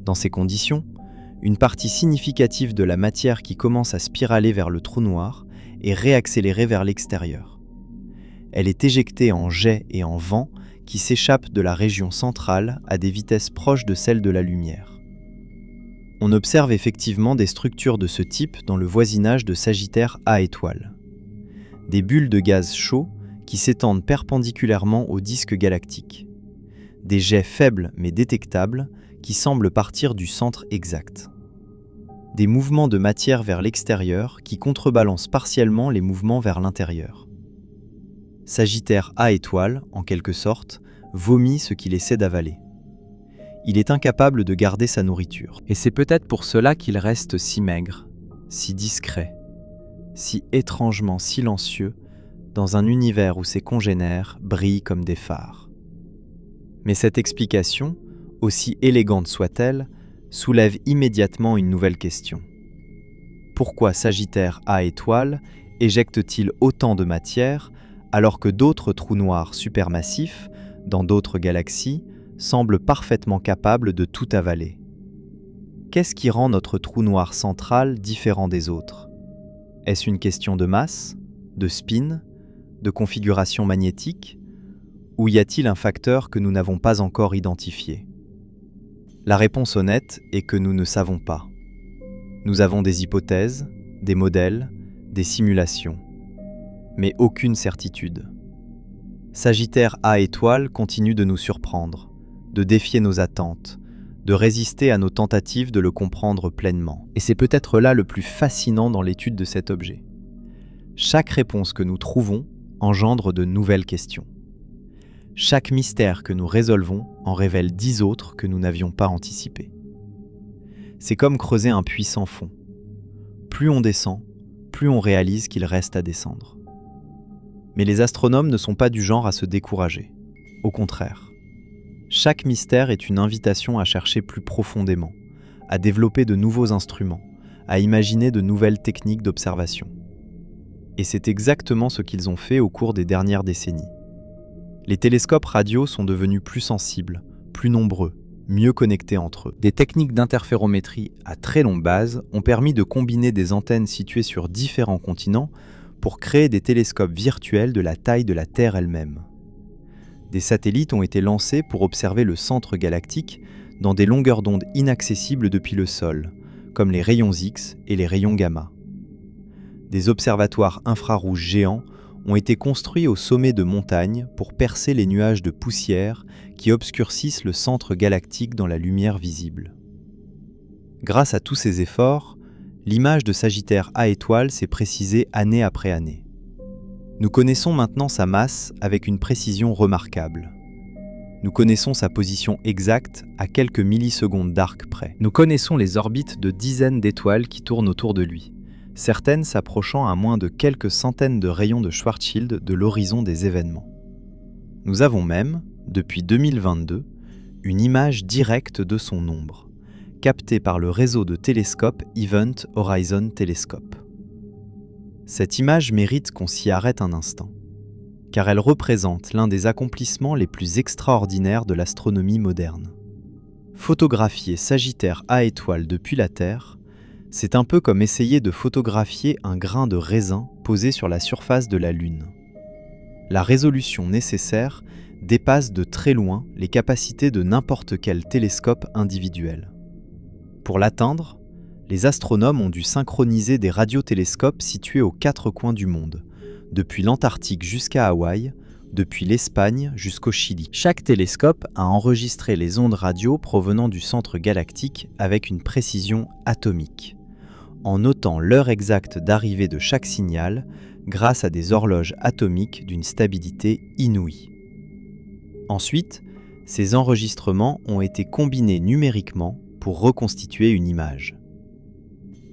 Dans ces conditions, une partie significative de la matière qui commence à spiraler vers le trou noir est réaccélérée vers l'extérieur. Elle est éjectée en jets et en vents qui s'échappent de la région centrale à des vitesses proches de celles de la lumière. On observe effectivement des structures de ce type dans le voisinage de Sagittaire A étoile. Des bulles de gaz chaud qui s'étendent perpendiculairement au disque galactique. Des jets faibles mais détectables qui semblent partir du centre exact. Des mouvements de matière vers l'extérieur qui contrebalancent partiellement les mouvements vers l'intérieur. Sagittaire A étoile, en quelque sorte, vomit ce qu'il essaie d'avaler. Il est incapable de garder sa nourriture. Et c'est peut-être pour cela qu'il reste si maigre, si discret, si étrangement silencieux dans un univers où ses congénères brillent comme des phares. Mais cette explication, aussi élégante soit-elle, soulève immédiatement une nouvelle question. Pourquoi Sagittaire A étoile éjecte-t-il autant de matière alors que d'autres trous noirs supermassifs, dans d'autres galaxies, semblent parfaitement capables de tout avaler? Qu'est-ce qui rend notre trou noir central différent des autres? Est-ce une question de masse, de spin, de configuration magnétique, ou y a-t-il un facteur que nous n'avons pas encore identifié? La réponse honnête est que nous ne savons pas. Nous avons des hypothèses, des modèles, des simulations, mais aucune certitude. Sagittaire A étoile continue de nous surprendre, de défier nos attentes, de résister à nos tentatives de le comprendre pleinement. Et c'est peut-être là le plus fascinant dans l'étude de cet objet. Chaque réponse que nous trouvons engendre de nouvelles questions. Chaque mystère que nous résolvons en révèle 10 autres que nous n'avions pas anticipés. C'est comme creuser un puits sans fond. Plus on descend, plus on réalise qu'il reste à descendre. Mais les astronomes ne sont pas du genre à se décourager. Au contraire. Chaque mystère est une invitation à chercher plus profondément, à développer de nouveaux instruments, à imaginer de nouvelles techniques d'observation. Et c'est exactement ce qu'ils ont fait au cours des dernières décennies. Les télescopes radio sont devenus plus sensibles, plus nombreux, mieux connectés entre eux. Des techniques d'interférométrie à très longue base ont permis de combiner des antennes situées sur différents continents pour créer des télescopes virtuels de la taille de la Terre elle-même. Des satellites ont été lancés pour observer le centre galactique dans des longueurs d'onde inaccessibles depuis le sol, comme les rayons X et les rayons gamma. Des observatoires infrarouges géants ont été construits au sommet de montagnes pour percer les nuages de poussière qui obscurcissent le centre galactique dans la lumière visible. Grâce à tous ces efforts, l'image de Sagittaire A étoile s'est précisée année après année. Nous connaissons maintenant sa masse avec une précision remarquable. Nous connaissons sa position exacte à quelques millisecondes d'arc près. Nous connaissons les orbites de dizaines d'étoiles qui tournent autour de lui, certaines s'approchant à moins de quelques centaines de rayons de Schwarzschild de l'horizon des événements. Nous avons même, depuis 2022, une image directe de son ombre, captée par le réseau de télescopes Event Horizon Telescope. Cette image mérite qu'on s'y arrête un instant, car elle représente l'un des accomplissements les plus extraordinaires de l'astronomie moderne. Photographier Sagittaire A étoile depuis la Terre, c'est un peu comme essayer de photographier un grain de raisin posé sur la surface de la Lune. La résolution nécessaire dépasse de très loin les capacités de n'importe quel télescope individuel. Pour l'atteindre, les astronomes ont dû synchroniser des radiotélescopes situés aux quatre coins du monde, depuis l'Antarctique jusqu'à Hawaï, depuis l'Espagne jusqu'au Chili. Chaque télescope a enregistré les ondes radio provenant du centre galactique avec une précision atomique, en notant l'heure exacte d'arrivée de chaque signal grâce à des horloges atomiques d'une stabilité inouïe. Ensuite, ces enregistrements ont été combinés numériquement pour reconstituer une image.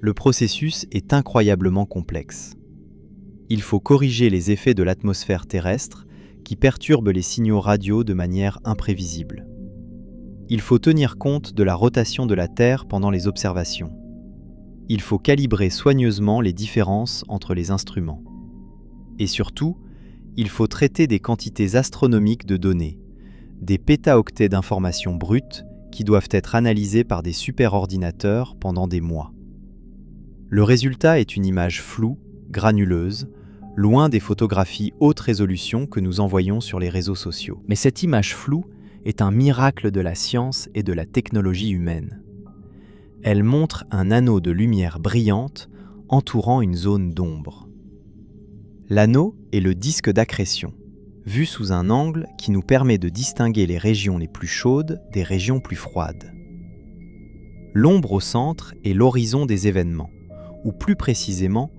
Le processus est incroyablement complexe. Il faut corriger les effets de l'atmosphère terrestre qui perturbent les signaux radio de manière imprévisible. Il faut tenir compte de la rotation de la Terre pendant les observations. Il faut calibrer soigneusement les différences entre les instruments. Et surtout, il faut traiter des quantités astronomiques de données, des pétaoctets d'informations brutes qui doivent être analysées par des superordinateurs pendant des mois. Le résultat est une image floue, granuleuse, loin des photographies haute résolution que nous envoyons sur les réseaux sociaux. Mais cette image floue est un miracle de la science et de la technologie humaine. Elle montre un anneau de lumière brillante entourant une zone d'ombre. L'anneau est le disque d'accrétion, vu sous un angle qui nous permet de distinguer les régions les plus chaudes des régions plus froides. L'ombre au centre est l'horizon des événements, ou plus précisément,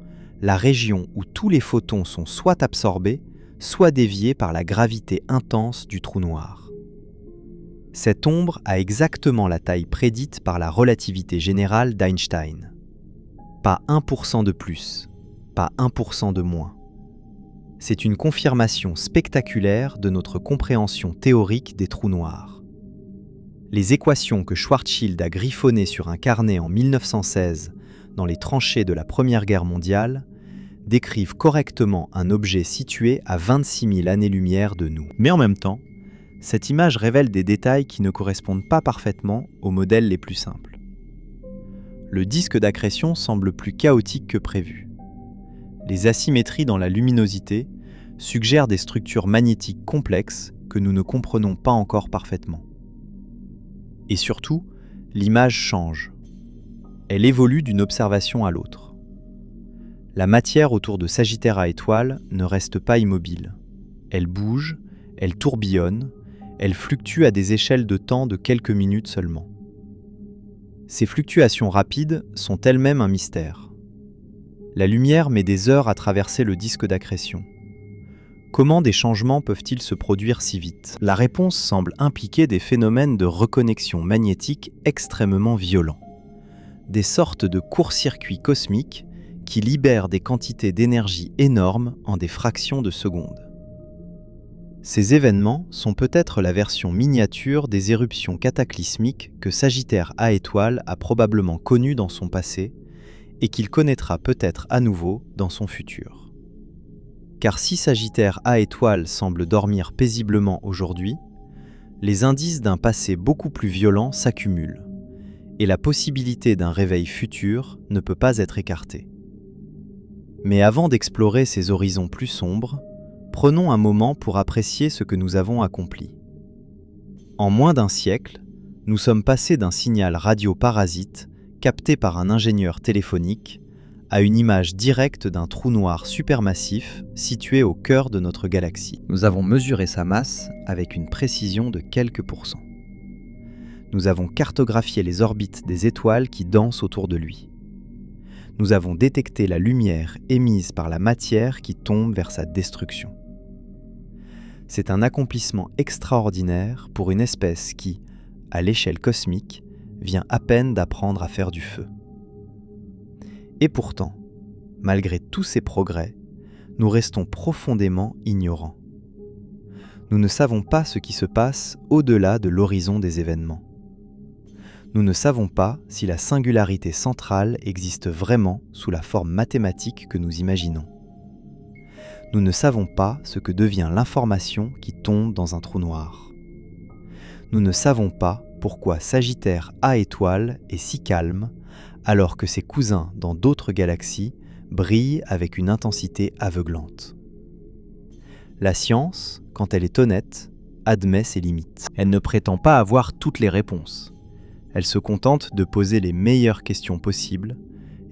la région où tous les photons sont soit absorbés, soit déviés par la gravité intense du trou noir. Cette ombre a exactement la taille prédite par la relativité générale d'Einstein. Pas 1% de plus, pas 1% de moins. C'est une confirmation spectaculaire de notre compréhension théorique des trous noirs. Les équations que Schwarzschild a griffonnées sur un carnet en 1916 dans les tranchées de la Première Guerre mondiale, décrivent correctement un objet situé à 26 000 années-lumière de nous. Mais en même temps, cette image révèle des détails qui ne correspondent pas parfaitement aux modèles les plus simples. Le disque d'accrétion semble plus chaotique que prévu. Les asymétries dans la luminosité suggèrent des structures magnétiques complexes que nous ne comprenons pas encore parfaitement. Et surtout, l'image change. Elle évolue d'une observation à l'autre. La matière autour de Sagittaire A étoile ne reste pas immobile. Elle bouge, elle tourbillonne, elle fluctue à des échelles de temps de quelques minutes seulement. Ces fluctuations rapides sont elles-mêmes un mystère. La lumière met des heures à traverser le disque d'accrétion. Comment des changements peuvent-ils se produire si vite ? La réponse semble impliquer des phénomènes de reconnexion magnétique extrêmement violents. des sortes de court-circuits cosmiques qui libèrent des quantités d'énergie énormes en des fractions de secondes. Ces événements sont peut-être la version miniature des éruptions cataclysmiques que Sagittaire A étoile a probablement connues dans son passé et qu'il connaîtra peut-être à nouveau dans son futur. Car si Sagittaire A étoile semble dormir paisiblement aujourd'hui, les indices d'un passé beaucoup plus violent s'accumulent, et la possibilité d'un réveil futur ne peut pas être écartée. Mais avant d'explorer ces horizons plus sombres, prenons un moment pour apprécier ce que nous avons accompli. En moins d'un siècle, nous sommes passés d'un signal radio-parasite capté par un ingénieur téléphonique à une image directe d'un trou noir supermassif situé au cœur de notre galaxie. Nous avons mesuré sa masse avec une précision de quelques pourcents. Nous avons cartographié les orbites des étoiles qui dansent autour de lui. Nous avons détecté la lumière émise par la matière qui tombe vers sa destruction. C'est un accomplissement extraordinaire pour une espèce qui, à l'échelle cosmique, vient à peine d'apprendre à faire du feu. Et pourtant, malgré tous ces progrès, nous restons profondément ignorants. Nous ne savons pas ce qui se passe au-delà de l'horizon des événements. Nous ne savons pas si la singularité centrale existe vraiment sous la forme mathématique que nous imaginons. Nous ne savons pas ce que devient l'information qui tombe dans un trou noir. Nous ne savons pas pourquoi Sagittaire A étoile est si calme alors que ses cousins dans d'autres galaxies brillent avec une intensité aveuglante. La science, quand elle est honnête, admet ses limites. Elle ne prétend pas avoir toutes les réponses. Elle se contente de poser les meilleures questions possibles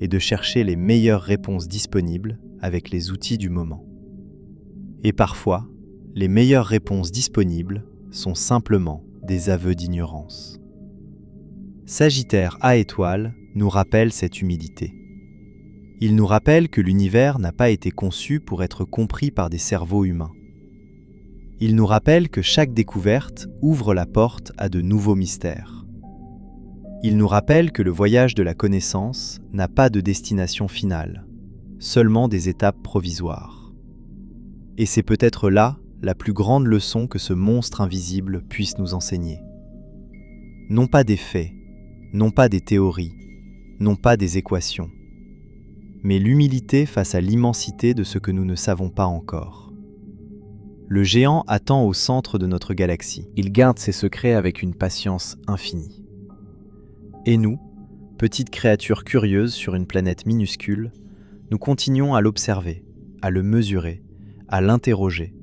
et de chercher les meilleures réponses disponibles avec les outils du moment. Et parfois, les meilleures réponses disponibles sont simplement des aveux d'ignorance. Sagittaire A étoile nous rappelle cette humilité. Il nous rappelle que l'univers n'a pas été conçu pour être compris par des cerveaux humains. Il nous rappelle que chaque découverte ouvre la porte à de nouveaux mystères. Il nous rappelle que le voyage de la connaissance n'a pas de destination finale, seulement des étapes provisoires. Et c'est peut-être là la plus grande leçon que ce monstre invisible puisse nous enseigner. Non pas des faits, non pas des théories, non pas des équations, mais l'humilité face à l'immensité de ce que nous ne savons pas encore. Le géant attend au centre de notre galaxie. Il garde ses secrets avec une patience infinie. Et nous, petites créatures curieuses sur une planète minuscule, nous continuons à l'observer, à le mesurer, à l'interroger,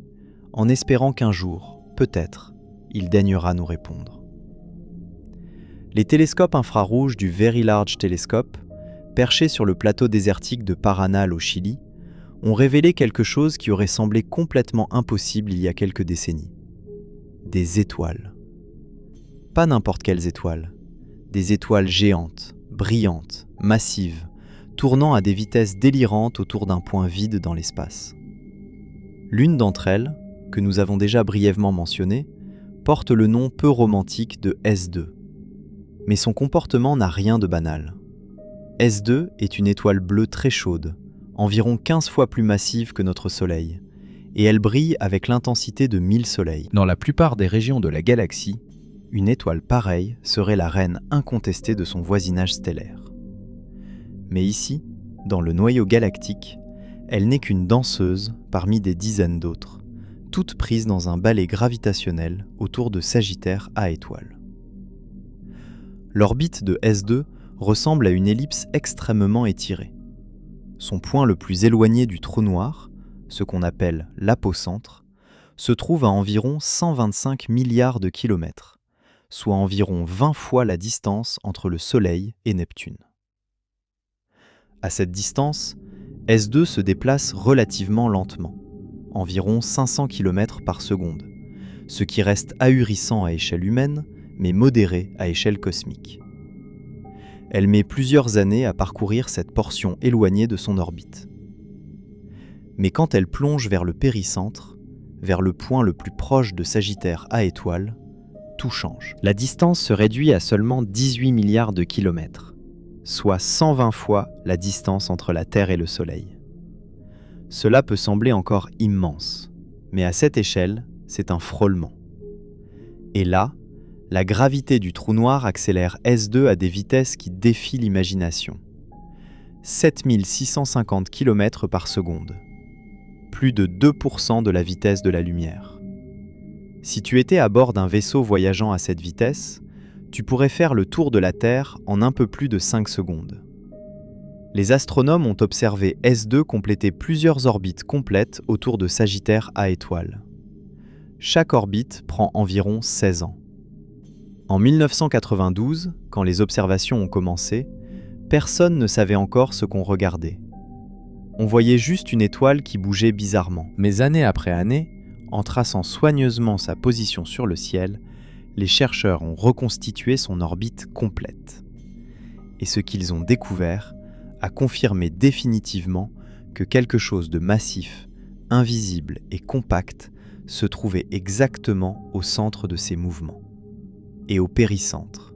en espérant qu'un jour, peut-être, il daignera nous répondre. Les télescopes infrarouges du Very Large Telescope, perchés sur le plateau désertique de Paranal au Chili, ont révélé quelque chose qui aurait semblé complètement impossible il y a quelques décennies. Des étoiles. Pas n'importe quelles étoiles. Des étoiles géantes, brillantes, massives, tournant à des vitesses délirantes autour d'un point vide dans l'espace. L'une d'entre elles, que nous avons déjà brièvement mentionnée, porte le nom peu romantique de S2. Mais son comportement n'a rien de banal. S2 est une étoile bleue très chaude, environ 15 fois plus massive que notre Soleil, et elle brille avec l'intensité de 1000 soleils. Dans la plupart des régions de la galaxie, une étoile pareille serait la reine incontestée de son voisinage stellaire. Mais ici, dans le noyau galactique, elle n'est qu'une danseuse parmi des dizaines d'autres, toutes prises dans un ballet gravitationnel autour de Sagittaire A étoile. L'orbite de S2 ressemble à une ellipse extrêmement étirée. Son point le plus éloigné du trou noir, ce qu'on appelle l'apocentre, se trouve à environ 125 milliards de kilomètres, soit environ 20 fois la distance entre le Soleil et Neptune. À cette distance, S2 se déplace relativement lentement, environ 500 km par seconde, ce qui reste ahurissant à échelle humaine, mais modéré à échelle cosmique. Elle met plusieurs années à parcourir cette portion éloignée de son orbite. Mais quand elle plonge vers le péricentre, vers le point le plus proche de Sagittaire A étoile, tout change. La distance se réduit à seulement 18 milliards de kilomètres. soit 120 fois la distance entre la Terre et le Soleil. Cela peut sembler encore immense, mais à cette échelle, c'est un frôlement. Et là, la gravité du trou noir accélère S2 à des vitesses qui défient l'imagination. 7650 km par seconde. Plus de 2% de la vitesse de la lumière. Si tu étais à bord d'un vaisseau voyageant à cette vitesse, tu pourrais faire le tour de la Terre en un peu plus de 5 secondes. Les astronomes ont observé S2 compléter plusieurs orbites complètes autour de Sagittaire A étoile. Chaque orbite prend environ 16 ans. En 1992, quand les observations ont commencé, personne ne savait encore ce qu'on regardait. On voyait juste une étoile qui bougeait bizarrement. Mais année après année, en traçant soigneusement sa position sur le ciel, les chercheurs ont reconstitué son orbite complète. Et ce qu'ils ont découvert a confirmé définitivement que quelque chose de massif, invisible et compact se trouvait exactement au centre de ces mouvements, et au péricentre,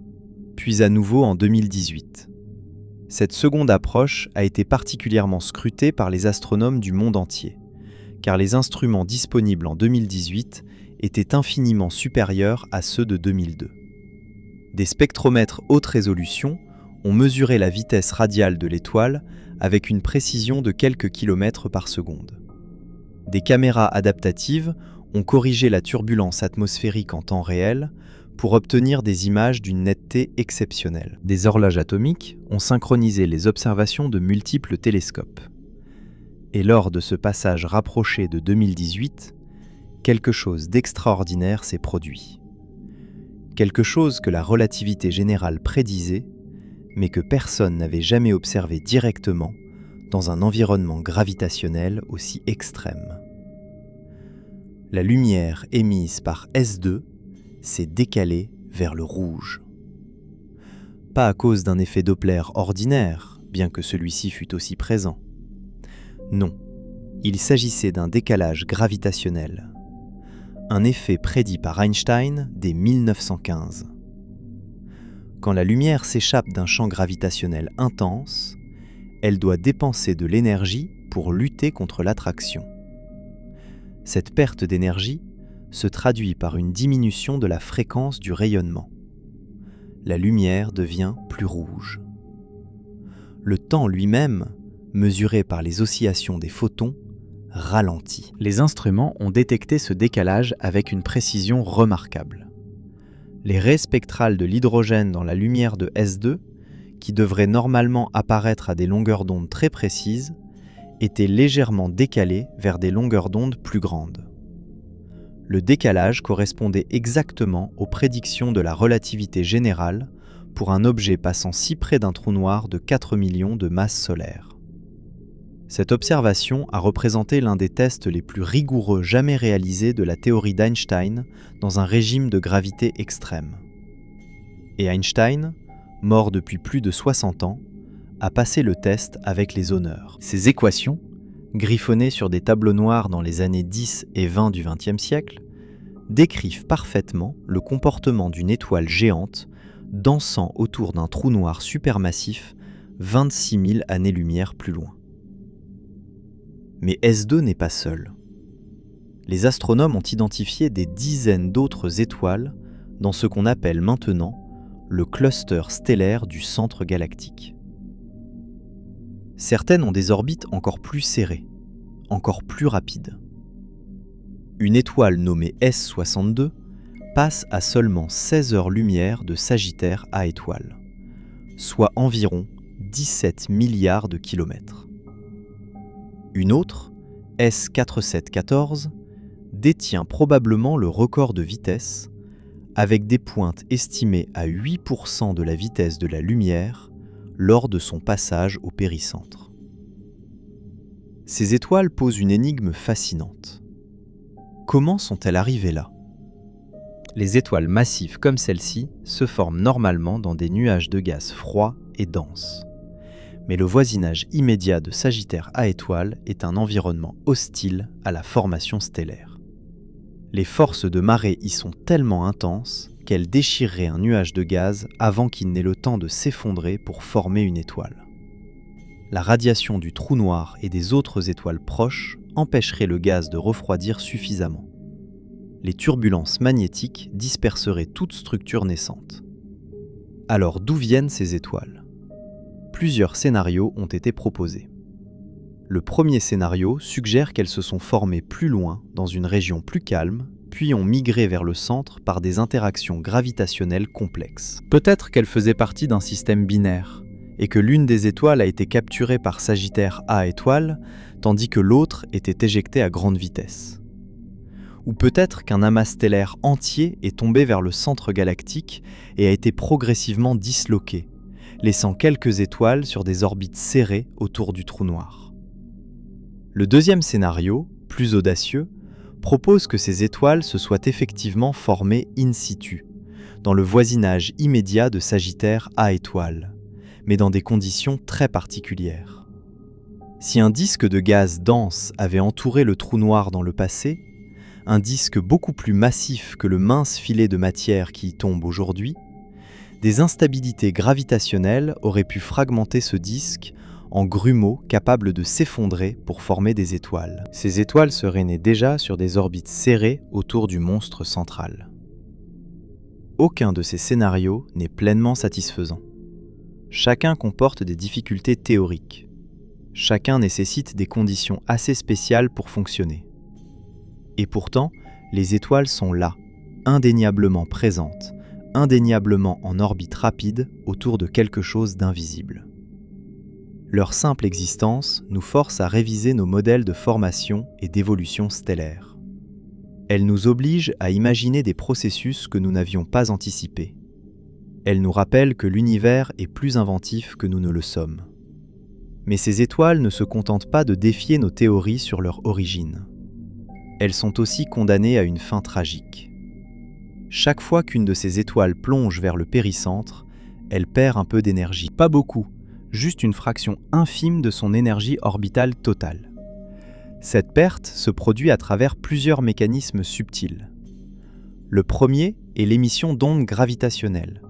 puis à nouveau en 2018. Cette seconde approche a été particulièrement scrutée par les astronomes du monde entier, car les instruments disponibles en 2018 étaient infiniment supérieurs à ceux de 2002. Des spectromètres haute résolution ont mesuré la vitesse radiale de l'étoile avec une précision de quelques kilomètres par seconde. Des caméras adaptatives ont corrigé la turbulence atmosphérique en temps réel pour obtenir des images d'une netteté exceptionnelle. Des horloges atomiques ont synchronisé les observations de multiples télescopes. Et lors de ce passage rapproché de 2018, quelque chose d'extraordinaire s'est produit. Quelque chose que la relativité générale prédisait, mais que personne n'avait jamais observé directement dans un environnement gravitationnel aussi extrême. La lumière émise par S2 s'est décalée vers le rouge. Pas à cause d'un effet Doppler ordinaire, bien que celui-ci fût aussi présent. Non, il s'agissait d'un décalage gravitationnel. Un effet prédit par Einstein dès 1915. Quand la lumière s'échappe d'un champ gravitationnel intense, elle doit dépenser de l'énergie pour lutter contre l'attraction. Cette perte d'énergie se traduit par une diminution de la fréquence du rayonnement. La lumière devient plus rouge. Le temps lui-même, mesuré par les oscillations des photons, ralentit. Les instruments ont détecté ce décalage avec une précision remarquable. Les raies spectrales de l'hydrogène dans la lumière de S2, qui devraient normalement apparaître à des longueurs d'onde très précises, étaient légèrement décalées vers des longueurs d'onde plus grandes. Le décalage correspondait exactement aux prédictions de la relativité générale pour un objet passant si près d'un trou noir de 4 millions de masses solaires. Cette observation a représenté l'un des tests les plus rigoureux jamais réalisés de la théorie d'Einstein dans un régime de gravité extrême. Et Einstein, mort depuis plus de 60 ans, a passé le test avec les honneurs. Ses équations, griffonnées sur des tableaux noirs dans les années 10 et 20 du XXe siècle, décrivent parfaitement le comportement d'une étoile géante dansant autour d'un trou noir supermassif 26 000 années-lumière plus loin. Mais S2 n'est pas seul. Les astronomes ont identifié des dizaines d'autres étoiles dans ce qu'on appelle maintenant le cluster stellaire du centre galactique. Certaines ont des orbites encore plus serrées, encore plus rapides. Une étoile nommée S62 passe à seulement 16 heures-lumière de Sagittaire A étoile, soit environ 17 milliards de kilomètres. Une autre, S4714, détient probablement le record de vitesse, avec des pointes estimées à 8% de la vitesse de la lumière lors de son passage au péricentre. Ces étoiles posent une énigme fascinante. Comment sont-elles arrivées là ? Les étoiles massives comme celle-ci se forment normalement dans des nuages de gaz froids et denses. Mais le voisinage immédiat de Sagittaire A étoile est un environnement hostile à la formation stellaire. Les forces de marée y sont tellement intenses qu'elle déchirerait un nuage de gaz avant qu'il n'ait le temps de s'effondrer pour former une étoile. La radiation du trou noir et des autres étoiles proches empêcherait le gaz de refroidir suffisamment. Les turbulences magnétiques disperseraient toute structure naissante. Alors d'où viennent ces étoiles ? Plusieurs scénarios ont été proposés. Le premier scénario suggère qu'elles se sont formées plus loin, dans une région plus calme, puis ont migré vers le centre par des interactions gravitationnelles complexes. Peut-être qu'elles faisaient partie d'un système binaire, et que l'une des étoiles a été capturée par Sagittaire A étoile, tandis que l'autre était éjectée à grande vitesse. Ou peut-être qu'un amas stellaire entier est tombé vers le centre galactique et a été progressivement disloqué, laissant quelques étoiles sur des orbites serrées autour du trou noir. Le deuxième scénario, plus audacieux, propose que ces étoiles se soient effectivement formées in situ, dans le voisinage immédiat de Sagittaire A étoile, mais dans des conditions très particulières. Si un disque de gaz dense avait entouré le trou noir dans le passé, un disque beaucoup plus massif que le mince filet de matière qui y tombe aujourd'hui, des instabilités gravitationnelles auraient pu fragmenter ce disque en grumeaux capables de s'effondrer pour former des étoiles. Ces étoiles seraient nées déjà sur des orbites serrées autour du monstre central. Aucun de ces scénarios n'est pleinement satisfaisant. Chacun comporte des difficultés théoriques. Chacun nécessite des conditions assez spéciales pour fonctionner. Et pourtant, les étoiles sont là, indéniablement présentes, indéniablement en orbite rapide autour de quelque chose d'invisible. Leur simple existence nous force à réviser nos modèles de formation et d'évolution stellaire. Elle nous oblige à imaginer des processus que nous n'avions pas anticipés. Elle nous rappelle que l'univers est plus inventif que nous ne le sommes. Mais ces étoiles ne se contentent pas de défier nos théories sur leur origine. Elles sont aussi condamnées à une fin tragique. Chaque fois qu'une de ces étoiles plonge vers le péricentre, elle perd un peu d'énergie. Pas beaucoup, juste une fraction infime de son énergie orbitale totale. Cette perte se produit à travers plusieurs mécanismes subtils. Le premier est l'émission d'ondes gravitationnelles.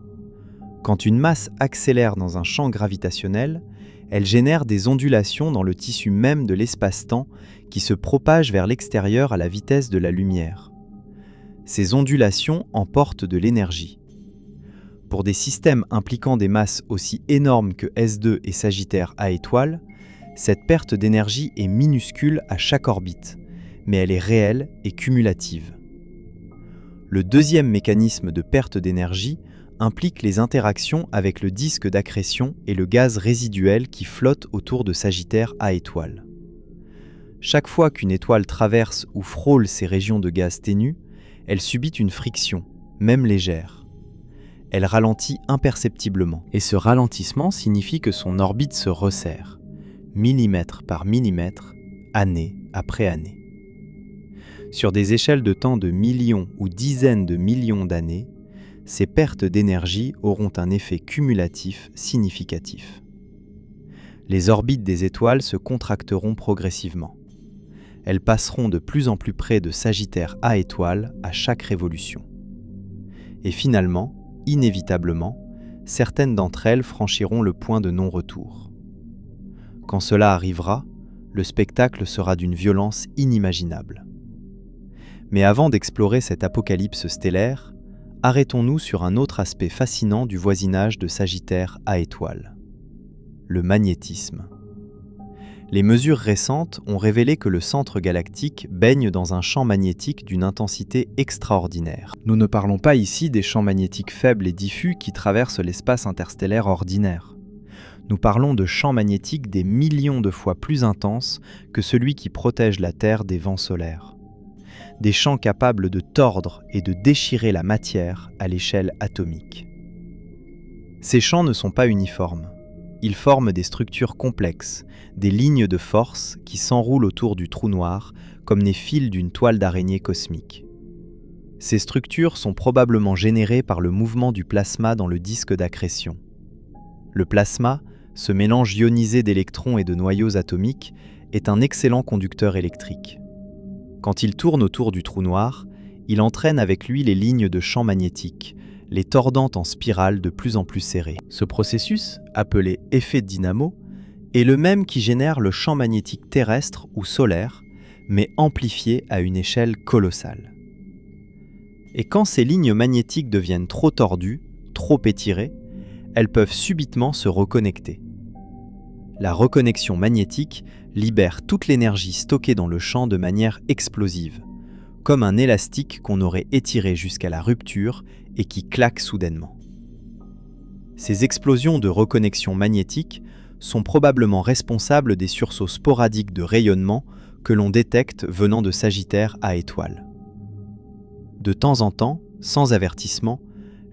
Quand une masse accélère dans un champ gravitationnel, elle génère des ondulations dans le tissu même de l'espace-temps qui se propagent vers l'extérieur à la vitesse de la lumière. Ces ondulations emportent de l'énergie. Pour des systèmes impliquant des masses aussi énormes que S2 et Sagittaire A étoile, cette perte d'énergie est minuscule à chaque orbite, mais elle est réelle et cumulative. Le deuxième mécanisme de perte d'énergie implique les interactions avec le disque d'accrétion et le gaz résiduel qui flotte autour de Sagittaire A étoile. Chaque fois qu'une étoile traverse ou frôle ces régions de gaz ténus, elle subit une friction, même légère. Elle ralentit imperceptiblement, et ce ralentissement signifie que son orbite se resserre, millimètre par millimètre, année après année. Sur des échelles de temps de millions ou dizaines de millions d'années, ces pertes d'énergie auront un effet cumulatif significatif. Les orbites des étoiles se contracteront progressivement. Elles passeront de plus en plus près de Sagittaire A étoile à chaque révolution. Et finalement, inévitablement, certaines d'entre elles franchiront le point de non-retour. Quand cela arrivera, le spectacle sera d'une violence inimaginable. Mais avant d'explorer cette apocalypse stellaire, arrêtons-nous sur un autre aspect fascinant du voisinage de Sagittaire A étoile, le magnétisme. Les mesures récentes ont révélé que le centre galactique baigne dans un champ magnétique d'une intensité extraordinaire. Nous ne parlons pas ici des champs magnétiques faibles et diffus qui traversent l'espace interstellaire ordinaire. Nous parlons de champs magnétiques des millions de fois plus intenses que celui qui protège la Terre des vents solaires. Des champs capables de tordre et de déchirer la matière à l'échelle atomique. Ces champs ne sont pas uniformes. Ils forment des structures complexes, des lignes de force qui s'enroulent autour du trou noir comme les fils d'une toile d'araignée cosmique. Ces structures sont probablement générées par le mouvement du plasma dans le disque d'accrétion. Le plasma, ce mélange ionisé d'électrons et de noyaux atomiques, est un excellent conducteur électrique. Quand il tourne autour du trou noir, il entraîne avec lui les lignes de champ magnétique, les tordant en spirale de plus en plus serrées. Ce processus, appelé effet dynamo, est le même qui génère le champ magnétique terrestre ou solaire, mais amplifié à une échelle colossale. Et quand ces lignes magnétiques deviennent trop tordues, trop étirées, elles peuvent subitement se reconnecter. La reconnexion magnétique libère toute l'énergie stockée dans le champ de manière explosive, comme un élastique qu'on aurait étiré jusqu'à la rupture et qui claque soudainement. Ces explosions de reconnexion magnétique sont probablement responsables des sursauts sporadiques de rayonnement que l'on détecte venant de Sagittaire à étoile. De temps en temps, sans avertissement,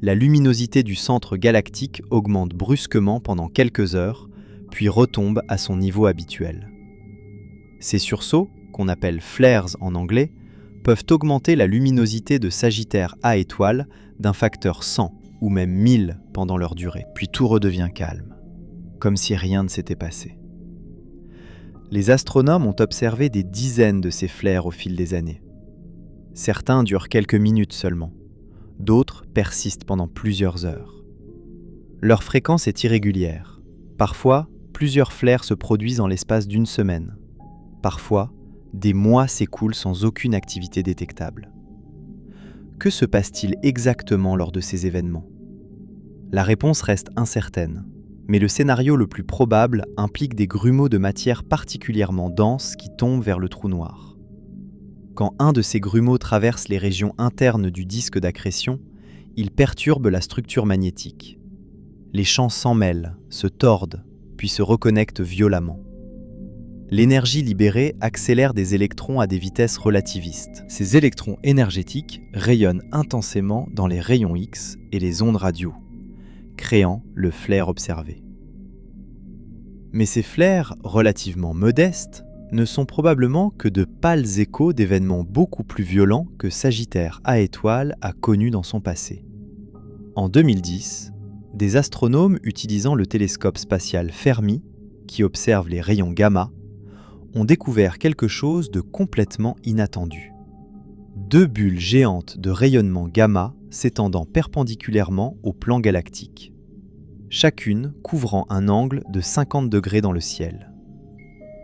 la luminosité du centre galactique augmente brusquement pendant quelques heures, puis retombe à son niveau habituel. Ces sursauts, qu'on appelle flares en anglais, peuvent augmenter la luminosité de Sagittaire à étoile d'un facteur 100 ou même 1000 pendant leur durée. Puis tout redevient calme, comme si rien ne s'était passé. Les astronomes ont observé des dizaines de ces flares au fil des années. Certains durent quelques minutes seulement, d'autres persistent pendant plusieurs heures. Leur fréquence est irrégulière. Parfois, plusieurs flares se produisent en l'espace d'une semaine. Parfois, des mois s'écoulent sans aucune activité détectable. Que se passe-t-il exactement lors de ces événements ? La réponse reste incertaine, mais le scénario le plus probable implique des grumeaux de matière particulièrement denses qui tombent vers le trou noir. Quand un de ces grumeaux traverse les régions internes du disque d'accrétion, il perturbe la structure magnétique. Les champs s'en mêlent, se tordent, puis se reconnectent violemment. L'énergie libérée accélère des électrons à des vitesses relativistes. Ces électrons énergétiques rayonnent intensément dans les rayons X et les ondes radio, créant le flare observé. Mais ces flares, relativement modestes, ne sont probablement que de pâles échos d'événements beaucoup plus violents que Sagittaire à étoile a connus dans son passé. En 2010, des astronomes utilisant le télescope spatial Fermi, qui observe les rayons gamma, ont découvert quelque chose de complètement inattendu. 2 bulles géantes de rayonnement gamma s'étendant perpendiculairement au plan galactique, chacune couvrant un angle de 50 degrés dans le ciel.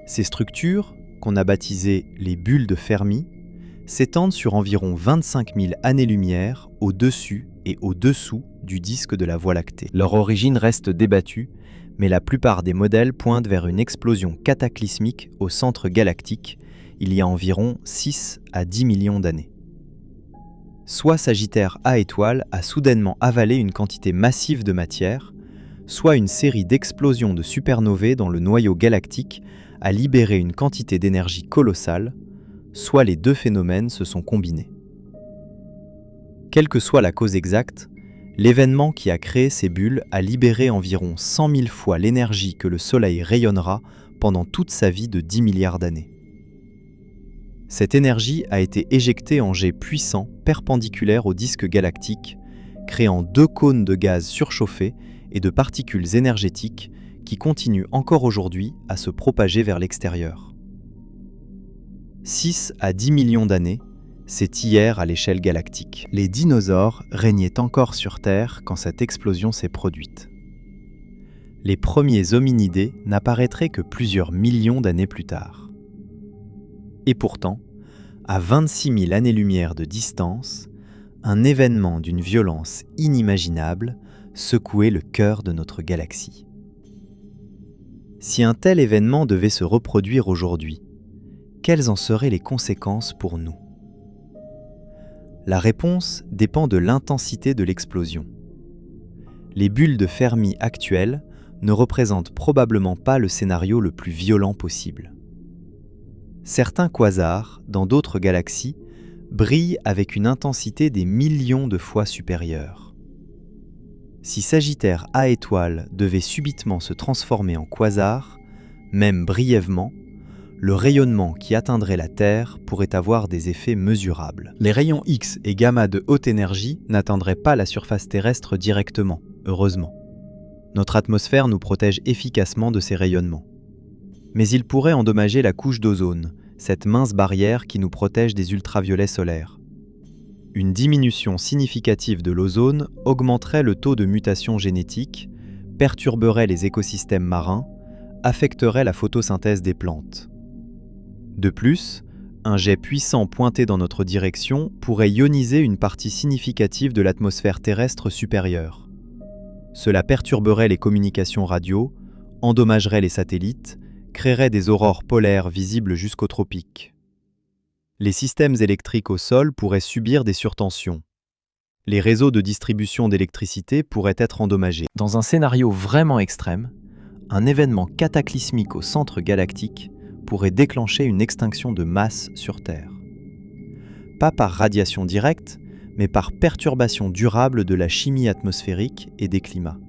Ces structures, qu'on a baptisées les bulles de Fermi, s'étendent sur environ 25 000 années-lumière au-dessus et au-dessous du disque de la Voie lactée. Leur origine reste débattue, mais la plupart des modèles pointent vers une explosion cataclysmique au centre galactique il y a environ 6 à 10 millions d'années. Soit Sagittaire à étoile a soudainement avalé une quantité massive de matière, soit une série d'explosions de supernovae dans le noyau galactique a libéré une quantité d'énergie colossale, soit les deux phénomènes se sont combinés. Quelle que soit la cause exacte, l'événement qui a créé ces bulles a libéré environ 100 000 fois l'énergie que le Soleil rayonnera pendant toute sa vie de 10 milliards d'années. Cette énergie a été éjectée en jets puissants perpendiculaires au disque galactique, créant 2 cônes de gaz surchauffés et de particules énergétiques qui continuent encore aujourd'hui à se propager vers l'extérieur. 6 à 10 millions d'années, c'est hier à l'échelle galactique. Les dinosaures régnaient encore sur Terre quand cette explosion s'est produite. Les premiers hominidés n'apparaîtraient que plusieurs millions d'années plus tard. Et pourtant, à 26 000 années-lumière de distance, un événement d'une violence inimaginable secouait le cœur de notre galaxie. Si un tel événement devait se reproduire aujourd'hui, quelles en seraient les conséquences pour nous ? La réponse dépend de l'intensité de l'explosion. Les bulles de Fermi actuelles ne représentent probablement pas le scénario le plus violent possible. Certains quasars, dans d'autres galaxies, brillent avec une intensité des millions de fois supérieure. Si Sagittaire à étoile devait subitement se transformer en quasar, même brièvement, le rayonnement qui atteindrait la Terre pourrait avoir des effets mesurables. Les rayons X et gamma de haute énergie n'atteindraient pas la surface terrestre directement, heureusement. Notre atmosphère nous protège efficacement de ces rayonnements. Mais ils pourraient endommager la couche d'ozone, cette mince barrière qui nous protège des ultraviolets solaires. Une diminution significative de l'ozone augmenterait le taux de mutation génétique, perturberait les écosystèmes marins, affecterait la photosynthèse des plantes. De plus, un jet puissant pointé dans notre direction pourrait ioniser une partie significative de l'atmosphère terrestre supérieure. Cela perturberait les communications radio, endommagerait les satellites, créerait des aurores polaires visibles jusqu'aux tropiques. Les systèmes électriques au sol pourraient subir des surtensions. Les réseaux de distribution d'électricité pourraient être endommagés. Dans un scénario vraiment extrême, un événement cataclysmique au centre galactique pourrait déclencher une extinction de masse sur Terre. Pas par radiation directe, mais par perturbation durable de la chimie atmosphérique et des climats.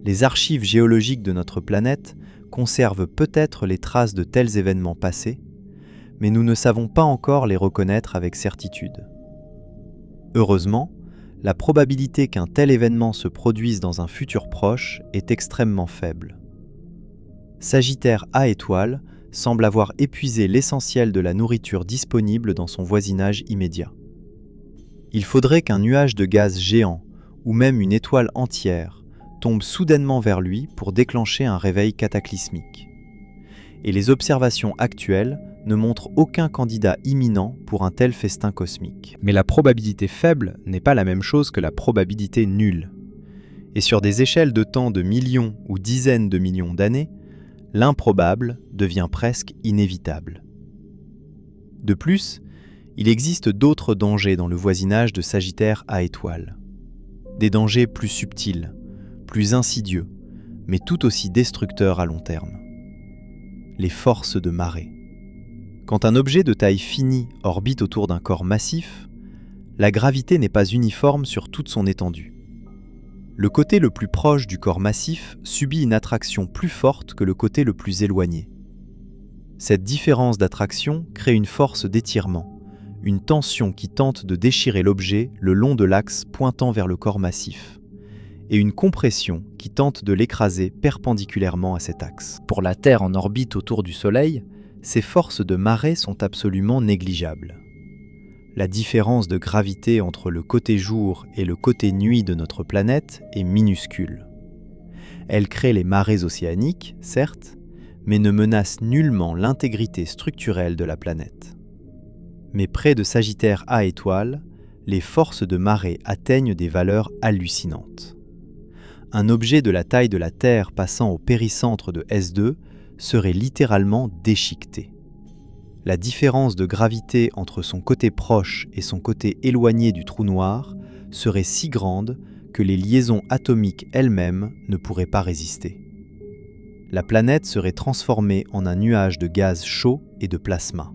Les archives géologiques de notre planète conservent peut-être les traces de tels événements passés, mais nous ne savons pas encore les reconnaître avec certitude. Heureusement, la probabilité qu'un tel événement se produise dans un futur proche est extrêmement faible. Sagittaire A étoile semble avoir épuisé l'essentiel de la nourriture disponible dans son voisinage immédiat. Il faudrait qu'un nuage de gaz géant, ou même une étoile entière, tombe soudainement vers lui pour déclencher un réveil cataclysmique. Et les observations actuelles ne montrent aucun candidat imminent pour un tel festin cosmique. Mais la probabilité faible n'est pas la même chose que la probabilité nulle. Et sur des échelles de temps de millions ou dizaines de millions d'années, l'improbable devient presque inévitable. De plus, il existe d'autres dangers dans le voisinage de Sagittaire A étoile. Des dangers plus subtils, plus insidieux, mais tout aussi destructeurs à long terme. Les forces de marée. Quand un objet de taille finie orbite autour d'un corps massif, la gravité n'est pas uniforme sur toute son étendue. Le côté le plus proche du corps massif subit une attraction plus forte que le côté le plus éloigné. Cette différence d'attraction crée une force d'étirement, une tension qui tente de déchirer l'objet le long de l'axe pointant vers le corps massif, et une compression qui tente de l'écraser perpendiculairement à cet axe. Pour la Terre en orbite autour du Soleil, ces forces de marée sont absolument négligeables. La différence de gravité entre le côté jour et le côté nuit de notre planète est minuscule. Elle crée les marées océaniques, certes, mais ne menace nullement l'intégrité structurelle de la planète. Mais près de Sagittaire A étoile, les forces de marée atteignent des valeurs hallucinantes. Un objet de la taille de la Terre passant au péricentre de S2 serait littéralement déchiqueté. La différence de gravité entre son côté proche et son côté éloigné du trou noir serait si grande que les liaisons atomiques elles-mêmes ne pourraient pas résister. La planète serait transformée en un nuage de gaz chaud et de plasma.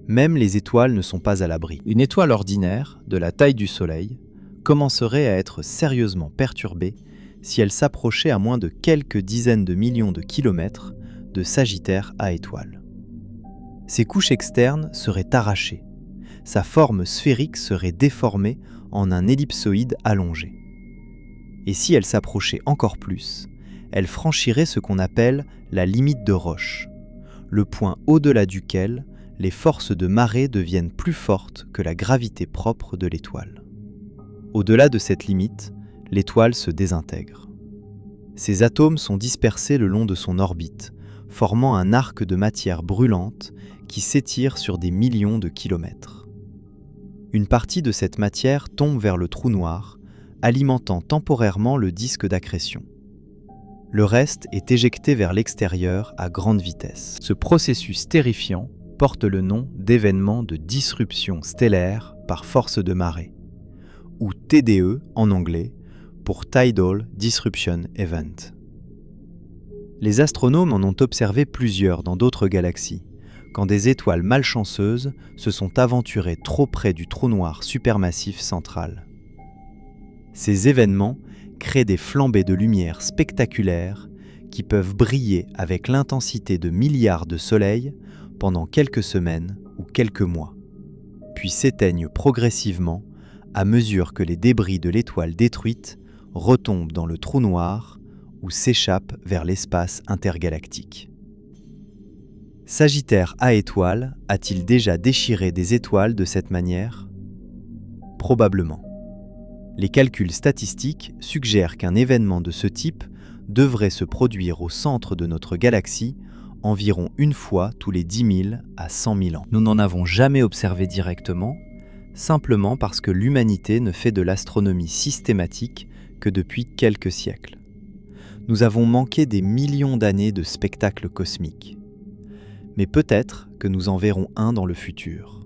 Même les étoiles ne sont pas à l'abri. Une étoile ordinaire, de la taille du Soleil, commencerait à être sérieusement perturbée si elle s'approchait à moins de quelques dizaines de millions de kilomètres de Sagittaire A étoile. Ses couches externes seraient arrachées, sa forme sphérique serait déformée en un ellipsoïde allongé. Et si elle s'approchait encore plus, elle franchirait ce qu'on appelle la limite de Roche, le point au-delà duquel les forces de marée deviennent plus fortes que la gravité propre de l'étoile. Au-delà de cette limite, l'étoile se désintègre. Ses atomes sont dispersés le long de son orbite, formant un arc de matière brûlante qui s'étire sur des millions de kilomètres. Une partie de cette matière tombe vers le trou noir, alimentant temporairement le disque d'accrétion. Le reste est éjecté vers l'extérieur à grande vitesse. Ce processus terrifiant porte le nom d'événement de disruption stellaire par force de marée, ou TDE en anglais, pour Tidal Disruption Event. Les astronomes en ont observé plusieurs dans d'autres galaxies, quand des étoiles malchanceuses se sont aventurées trop près du trou noir supermassif central. Ces événements créent des flambées de lumière spectaculaires qui peuvent briller avec l'intensité de milliards de soleils pendant quelques semaines ou quelques mois, puis s'éteignent progressivement à mesure que les débris de l'étoile détruite retombent dans le trou noir ou s'échappent vers l'espace intergalactique. Sagittaire A étoile a-t-il déjà déchiré des étoiles de cette manière ? Probablement. Les calculs statistiques suggèrent qu'un événement de ce type devrait se produire au centre de notre galaxie environ une fois tous les 10 000 à 100 000 ans. Nous n'en avons jamais observé directement, simplement parce que l'humanité ne fait de l'astronomie systématique que depuis quelques siècles. Nous avons manqué des millions d'années de spectacles cosmiques. Mais peut-être que nous en verrons un dans le futur.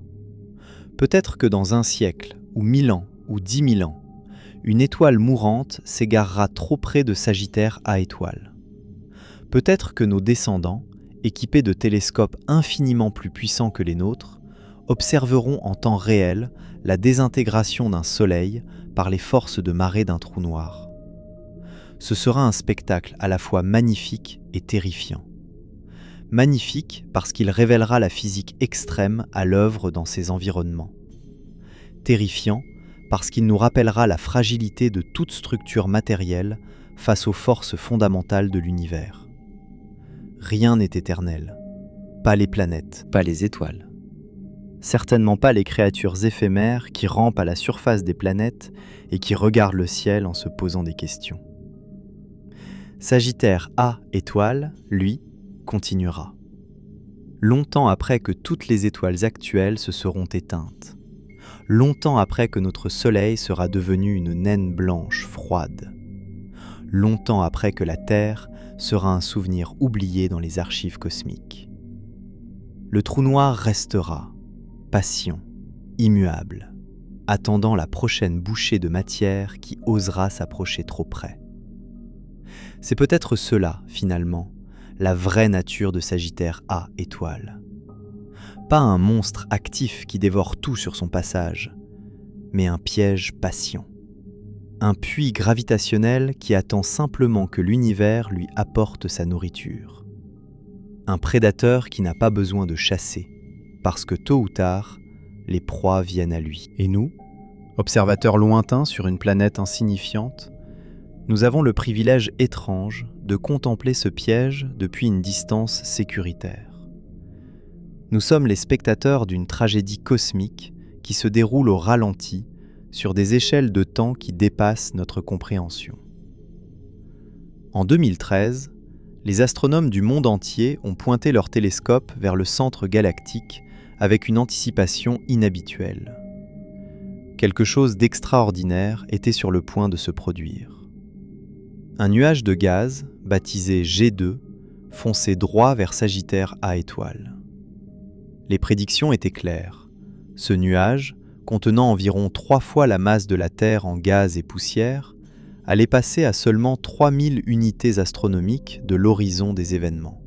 Peut-être que dans un siècle, ou 1000 ans, ou 10 000 ans, une étoile mourante s'égarera trop près de Sagittaire A étoile. Peut-être que nos descendants, équipés de télescopes infiniment plus puissants que les nôtres, observeront en temps réel la désintégration d'un soleil par les forces de marée d'un trou noir. Ce sera un spectacle à la fois magnifique et terrifiant. Magnifique parce qu'il révélera la physique extrême à l'œuvre dans ces environnements. Terrifiant parce qu'il nous rappellera la fragilité de toute structure matérielle face aux forces fondamentales de l'univers. Rien n'est éternel. Pas les planètes, pas les étoiles. Certainement pas les créatures éphémères qui rampent à la surface des planètes et qui regardent le ciel en se posant des questions. Sagittaire A étoile, lui, continuera. Longtemps après que toutes les étoiles actuelles se seront éteintes. Longtemps après que notre Soleil sera devenu une naine blanche froide. Longtemps après que la Terre sera un souvenir oublié dans les archives cosmiques. Le trou noir restera, patient, immuable, attendant la prochaine bouchée de matière qui osera s'approcher trop près. C'est peut-être cela, finalement, la vraie nature de Sagittaire A étoile. Pas un monstre actif qui dévore tout sur son passage, mais un piège patient. Un puits gravitationnel qui attend simplement que l'univers lui apporte sa nourriture. Un prédateur qui n'a pas besoin de chasser, parce que tôt ou tard, les proies viennent à lui. Et nous, observateurs lointains sur une planète insignifiante, nous avons le privilège étrange de contempler ce piège depuis une distance sécuritaire. Nous sommes les spectateurs d'une tragédie cosmique qui se déroule au ralenti sur des échelles de temps qui dépassent notre compréhension. En 2013, les astronomes du monde entier ont pointé leurs télescopes vers le centre galactique avec une anticipation inhabituelle. Quelque chose d'extraordinaire était sur le point de se produire. Un nuage de gaz, baptisé G2, fonçait droit vers Sagittaire A étoile. Les prédictions étaient claires. Ce nuage, contenant environ 3 fois la masse de la Terre en gaz et poussière, allait passer à seulement 3000 unités astronomiques de l'horizon des événements.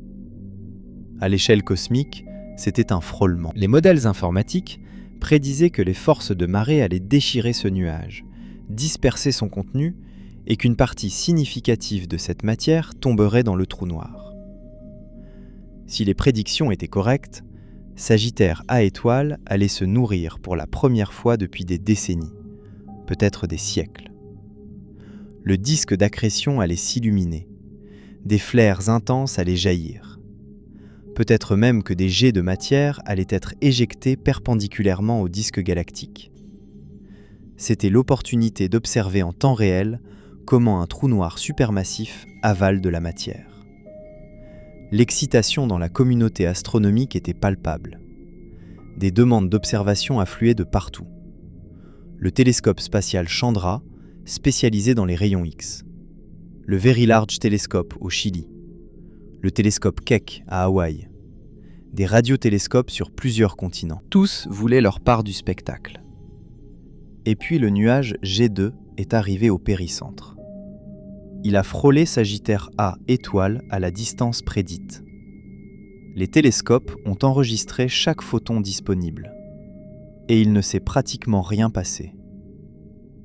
À l'échelle cosmique, c'était un frôlement. Les modèles informatiques prédisaient que les forces de marée allaient déchirer ce nuage, disperser son contenu et qu'une partie significative de cette matière tomberait dans le trou noir. Si les prédictions étaient correctes, Sagittaire A étoile allait se nourrir pour la première fois depuis des décennies, peut-être des siècles. Le disque d'accrétion allait s'illuminer, des flares intenses allaient jaillir. Peut-être même que des jets de matière allaient être éjectés perpendiculairement au disque galactique. C'était l'opportunité d'observer en temps réel comment un trou noir supermassif avale de la matière. L'excitation dans la communauté astronomique était palpable. Des demandes d'observation affluaient de partout. Le télescope spatial Chandra, spécialisé dans les rayons X. Le Very Large Telescope au Chili. Le télescope Keck à Hawaï. Des radiotélescopes sur plusieurs continents. Tous voulaient leur part du spectacle. Et puis le nuage G2 est arrivé au péricentre. Il a frôlé Sagittaire A étoile à la distance prédite. Les télescopes ont enregistré chaque photon disponible. Et il ne s'est pratiquement rien passé.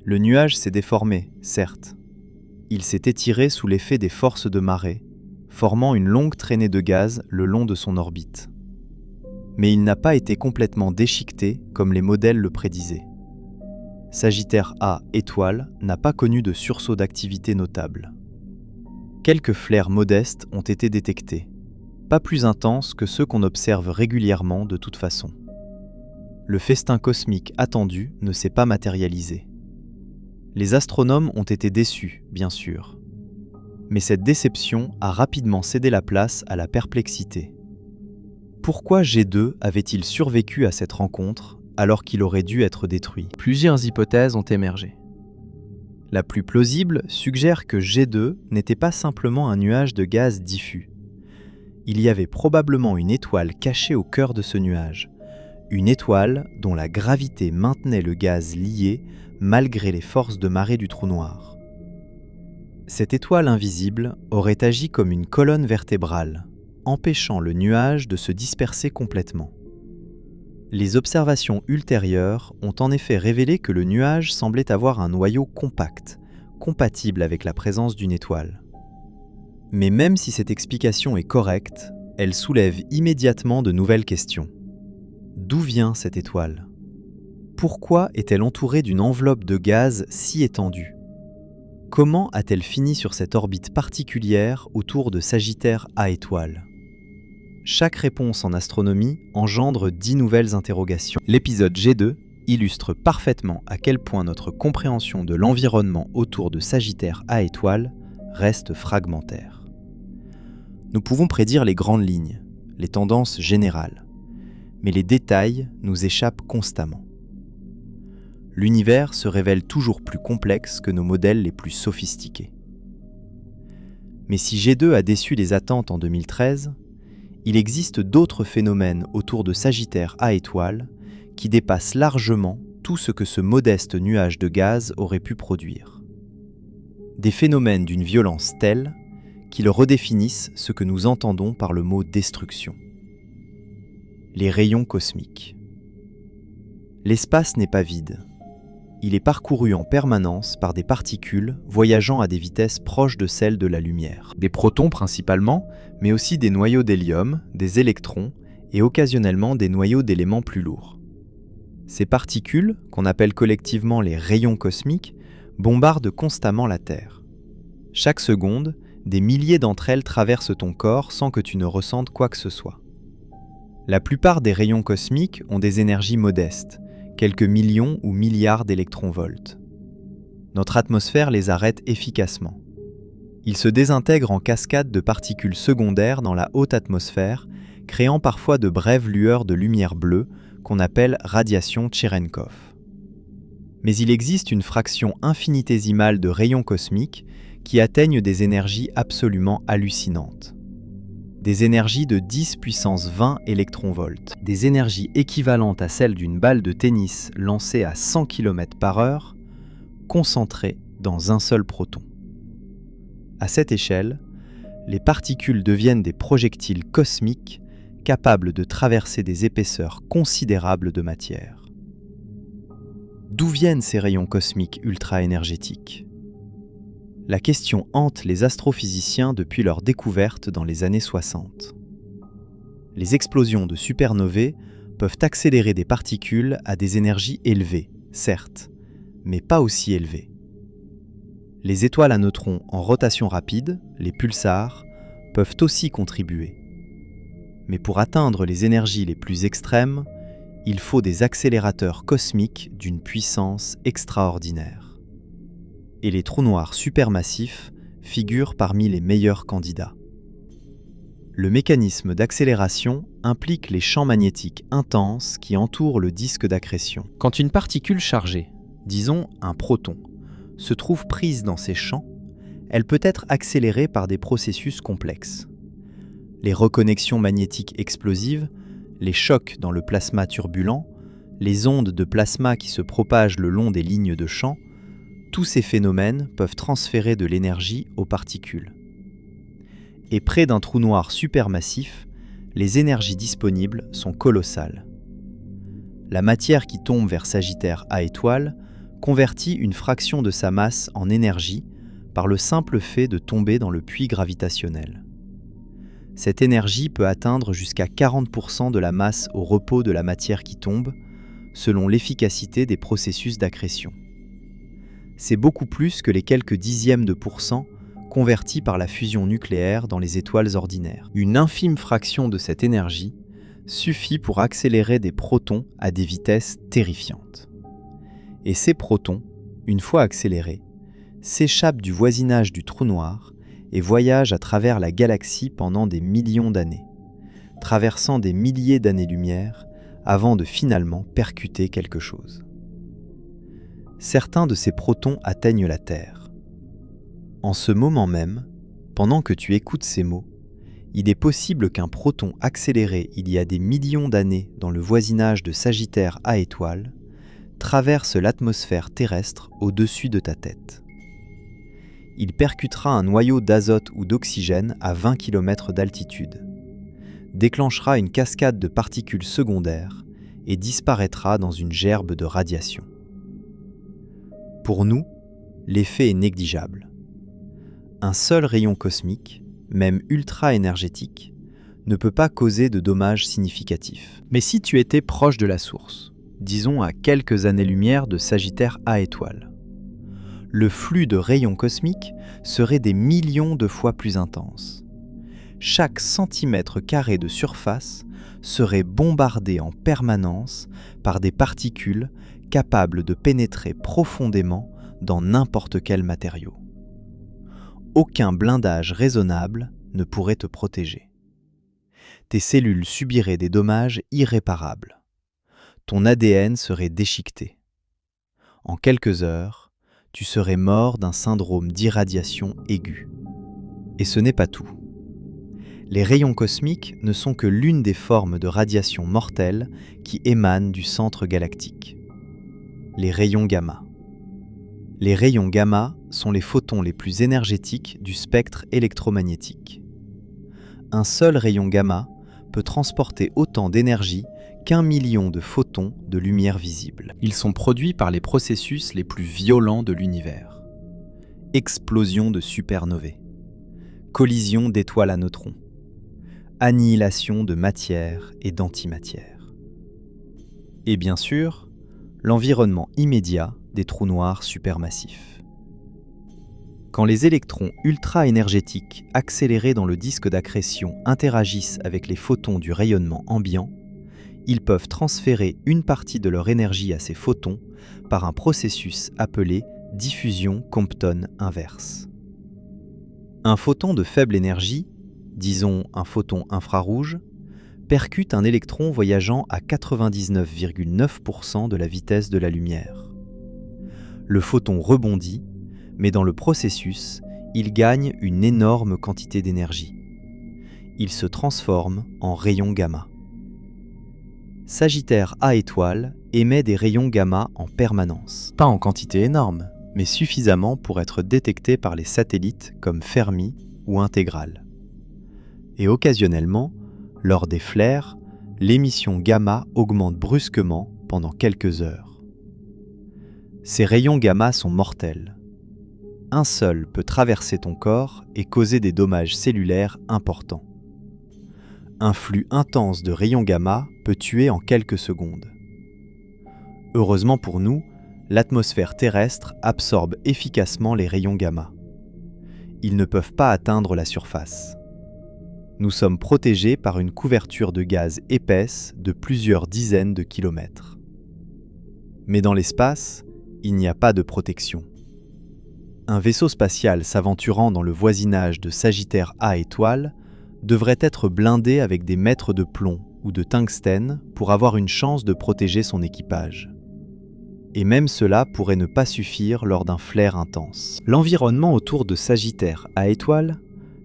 Le nuage s'est déformé, certes. Il s'est étiré sous l'effet des forces de marée, formant une longue traînée de gaz le long de son orbite. Mais il n'a pas été complètement déchiqueté comme les modèles le prédisaient. Sagittaire A étoile n'a pas connu de sursaut d'activité notable. Quelques flares modestes ont été détectés, pas plus intenses que ceux qu'on observe régulièrement de toute façon. Le festin cosmique attendu ne s'est pas matérialisé. Les astronomes ont été déçus, bien sûr. Mais cette déception a rapidement cédé la place à la perplexité. Pourquoi G2 avait-il survécu à cette rencontre alors qu'il aurait dû être détruit ? Plusieurs hypothèses ont émergé. La plus plausible suggère que G2 n'était pas simplement un nuage de gaz diffus. Il y avait probablement une étoile cachée au cœur de ce nuage, une étoile dont la gravité maintenait le gaz lié malgré les forces de marée du trou noir. Cette étoile invisible aurait agi comme une colonne vertébrale, empêchant le nuage de se disperser complètement. Les observations ultérieures ont en effet révélé que le nuage semblait avoir un noyau compact, compatible avec la présence d'une étoile. Mais même si cette explication est correcte, elle soulève immédiatement de nouvelles questions. D'où vient cette étoile ? Pourquoi est-elle entourée d'une enveloppe de gaz si étendue ? Comment a-t-elle fini sur cette orbite particulière autour de Sagittaire A étoile ? Chaque réponse en astronomie engendre 10 nouvelles interrogations. L'épisode G2 illustre parfaitement à quel point notre compréhension de l'environnement autour de Sagittaire A étoile reste fragmentaire. Nous pouvons prédire les grandes lignes, les tendances générales, mais les détails nous échappent constamment. L'univers se révèle toujours plus complexe que nos modèles les plus sophistiqués. Mais si G2 a déçu les attentes en 2013, il existe d'autres phénomènes autour de Sagittaire A étoile qui dépassent largement tout ce que ce modeste nuage de gaz aurait pu produire. Des phénomènes d'une violence telle qu'ils redéfinissent ce que nous entendons par le mot destruction. Les rayons cosmiques. L'espace n'est pas vide. Il est parcouru en permanence par des particules voyageant à des vitesses proches de celles de la lumière. Des protons principalement, mais aussi des noyaux d'hélium, des électrons et occasionnellement des noyaux d'éléments plus lourds. Ces particules, qu'on appelle collectivement les rayons cosmiques, bombardent constamment la Terre. Chaque seconde, des milliers d'entre elles traversent ton corps sans que tu ne ressentes quoi que ce soit. La plupart des rayons cosmiques ont des énergies modestes, quelques millions ou milliards d'électronvolts. Notre atmosphère les arrête efficacement. Ils se désintègrent en cascade de particules secondaires dans la haute atmosphère, créant parfois de brèves lueurs de lumière bleue qu'on appelle radiation Cherenkov. Mais il existe une fraction infinitésimale de rayons cosmiques qui atteignent des énergies absolument hallucinantes. Des énergies de 10 puissance 20 électronvolts, des énergies équivalentes à celles d'une balle de tennis lancée à 100 km/h, concentrées dans un seul proton. À cette échelle, les particules deviennent des projectiles cosmiques capables de traverser des épaisseurs considérables de matière. D'où viennent ces rayons cosmiques ultra-énergétiques ? La question hante les astrophysiciens depuis leur découverte dans les années 60. Les explosions de supernovae peuvent accélérer des particules à des énergies élevées, certes, mais pas aussi élevées. Les étoiles à neutrons en rotation rapide, les pulsars, peuvent aussi contribuer. Mais pour atteindre les énergies les plus extrêmes, il faut des accélérateurs cosmiques d'une puissance extraordinaire. Et les trous noirs supermassifs figurent parmi les meilleurs candidats. Le mécanisme d'accélération implique les champs magnétiques intenses qui entourent le disque d'accrétion. Quand une particule chargée, disons un proton, se trouve prise dans ces champs, elle peut être accélérée par des processus complexes. Les reconnexions magnétiques explosives, les chocs dans le plasma turbulent, les ondes de plasma qui se propagent le long des lignes de champ, tous ces phénomènes peuvent transférer de l'énergie aux particules. Et près d'un trou noir supermassif, les énergies disponibles sont colossales. La matière qui tombe vers Sagittaire A étoile convertit une fraction de sa masse en énergie par le simple fait de tomber dans le puits gravitationnel. Cette énergie peut atteindre jusqu'à 40% de la masse au repos de la matière qui tombe, selon l'efficacité des processus d'accrétion. C'est beaucoup plus que les quelques dixièmes de pourcent convertis par la fusion nucléaire dans les étoiles ordinaires. Une infime fraction de cette énergie suffit pour accélérer des protons à des vitesses terrifiantes. Et ces protons, une fois accélérés, s'échappent du voisinage du trou noir et voyagent à travers la galaxie pendant des millions d'années, traversant des milliers d'années-lumière avant de finalement percuter quelque chose. Certains de ces protons atteignent la Terre. En ce moment même, pendant que tu écoutes ces mots, il est possible qu'un proton accéléré il y a des millions d'années dans le voisinage de Sagittaire A étoile traverse l'atmosphère terrestre au-dessus de ta tête. Il percutera un noyau d'azote ou d'oxygène à 20 km d'altitude, déclenchera une cascade de particules secondaires et disparaîtra dans une gerbe de radiation. Pour nous, l'effet est négligeable. Un seul rayon cosmique, même ultra-énergétique, ne peut pas causer de dommages significatifs. Mais si tu étais proche de la source, disons à quelques années-lumière de Sagittaire A étoile, le flux de rayons cosmiques serait des millions de fois plus intense. Chaque centimètre carré de surface serait bombardé en permanence par des particules capables de pénétrer profondément dans n'importe quel matériau. Aucun blindage raisonnable ne pourrait te protéger. Tes cellules subiraient des dommages irréparables. Ton ADN serait déchiqueté. En quelques heures, tu serais mort d'un syndrome d'irradiation aiguë. Et ce n'est pas tout. Les rayons cosmiques ne sont que l'une des formes de radiation mortelle qui émanent du centre galactique. Les rayons gamma. Les rayons gamma sont les photons les plus énergétiques du spectre électromagnétique. Un seul rayon gamma peut transporter autant d'énergie qu'1 million de photons de lumière visible. Ils sont produits par les processus les plus violents de l'univers. Explosion de supernovae, collision d'étoiles à neutrons, annihilation de matière et d'antimatière. Et bien sûr, l'environnement immédiat des trous noirs supermassifs. Quand les électrons ultra-énergétiques accélérés dans le disque d'accrétion interagissent avec les photons du rayonnement ambiant, ils peuvent transférer une partie de leur énergie à ces photons par un processus appelé diffusion Compton inverse. Un photon de faible énergie, disons un photon infrarouge, percute un électron voyageant à 99,9% de la vitesse de la lumière. Le photon rebondit, mais dans le processus, il gagne une énorme quantité d'énergie. Il se transforme en rayon gamma. Sagittaire A étoile émet des rayons gamma en permanence. Pas en quantité énorme, mais suffisamment pour être détecté par les satellites comme Fermi ou Intégral. Et occasionnellement, lors des flares, l'émission gamma augmente brusquement pendant quelques heures. Ces rayons gamma sont mortels. Un seul peut traverser ton corps et causer des dommages cellulaires importants. Un flux intense de rayons gamma peut tuer en quelques secondes. Heureusement pour nous, l'atmosphère terrestre absorbe efficacement les rayons gamma. Ils ne peuvent pas atteindre la surface. Nous sommes protégés par une couverture de gaz épaisse de plusieurs dizaines de kilomètres. Mais dans l'espace, il n'y a pas de protection. Un vaisseau spatial s'aventurant dans le voisinage de Sagittaire A étoile devrait être blindé avec des mètres de plomb ou de tungstène pour avoir une chance de protéger son équipage. Et même cela pourrait ne pas suffire lors d'un flare intense. L'environnement autour de Sagittaire A étoile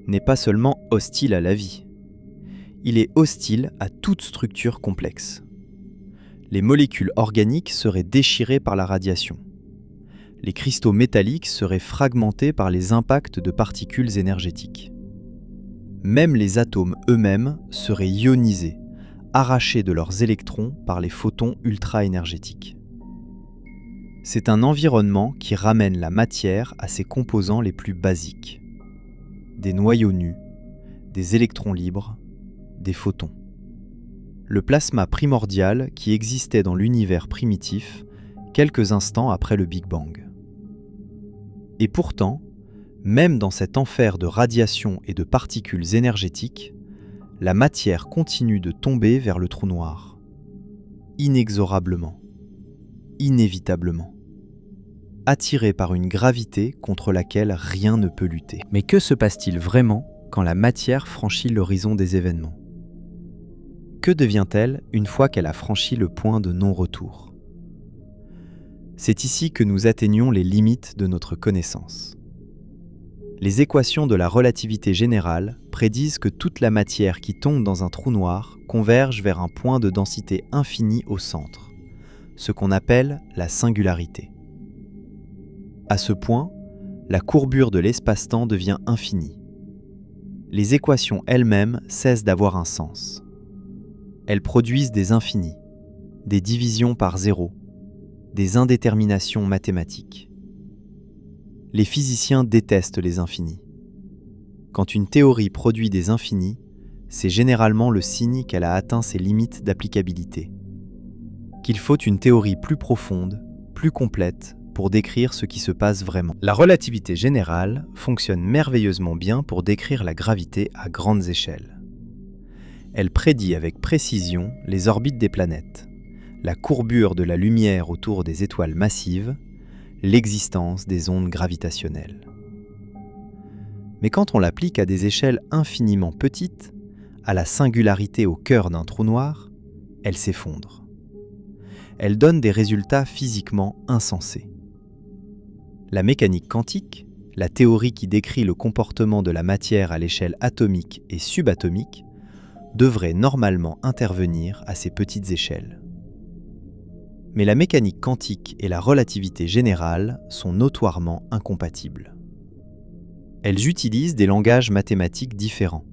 n'est pas seulement hostile à la vie. Il est hostile à toute structure complexe. Les molécules organiques seraient déchirées par la radiation. Les cristaux métalliques seraient fragmentés par les impacts de particules énergétiques. Même les atomes eux-mêmes seraient ionisés, arrachés de leurs électrons par les photons ultra-énergétiques. C'est un environnement qui ramène la matière à ses composants les plus basiques. Des noyaux nus, des électrons libres, des photons. Le plasma primordial qui existait dans l'univers primitif quelques instants après le Big Bang. Et pourtant, même dans cet enfer de radiation et de particules énergétiques, la matière continue de tomber vers le trou noir. Inexorablement, inévitablement, attirée par une gravité contre laquelle rien ne peut lutter. Mais que se passe-t-il vraiment quand la matière franchit l'horizon des événements? Que devient-elle une fois qu'elle a franchi le point de non-retour? C'est ici que nous atteignons les limites de notre connaissance. Les équations de la relativité générale prédisent que toute la matière qui tombe dans un trou noir converge vers un point de densité infinie au centre, ce qu'on appelle la singularité. À ce point, la courbure de l'espace-temps devient infinie. Les équations elles-mêmes cessent d'avoir un sens. Elles produisent des infinis, des divisions par zéro, des indéterminations mathématiques. Les physiciens détestent les infinis. Quand une théorie produit des infinis, c'est généralement le signe qu'elle a atteint ses limites d'applicabilité. Qu'il faut une théorie plus profonde, plus complète, pour décrire ce qui se passe vraiment. La relativité générale fonctionne merveilleusement bien pour décrire la gravité à grandes échelles. Elle prédit avec précision les orbites des planètes, la courbure de la lumière autour des étoiles massives, l'existence des ondes gravitationnelles. Mais quand on l'applique à des échelles infiniment petites, à la singularité au cœur d'un trou noir, elle s'effondre. Elle donne des résultats physiquement insensés. La mécanique quantique, la théorie qui décrit le comportement de la matière à l'échelle atomique et subatomique, devrait normalement intervenir à ces petites échelles. Mais la mécanique quantique et la relativité générale sont notoirement incompatibles. Elles utilisent des langages mathématiques différents.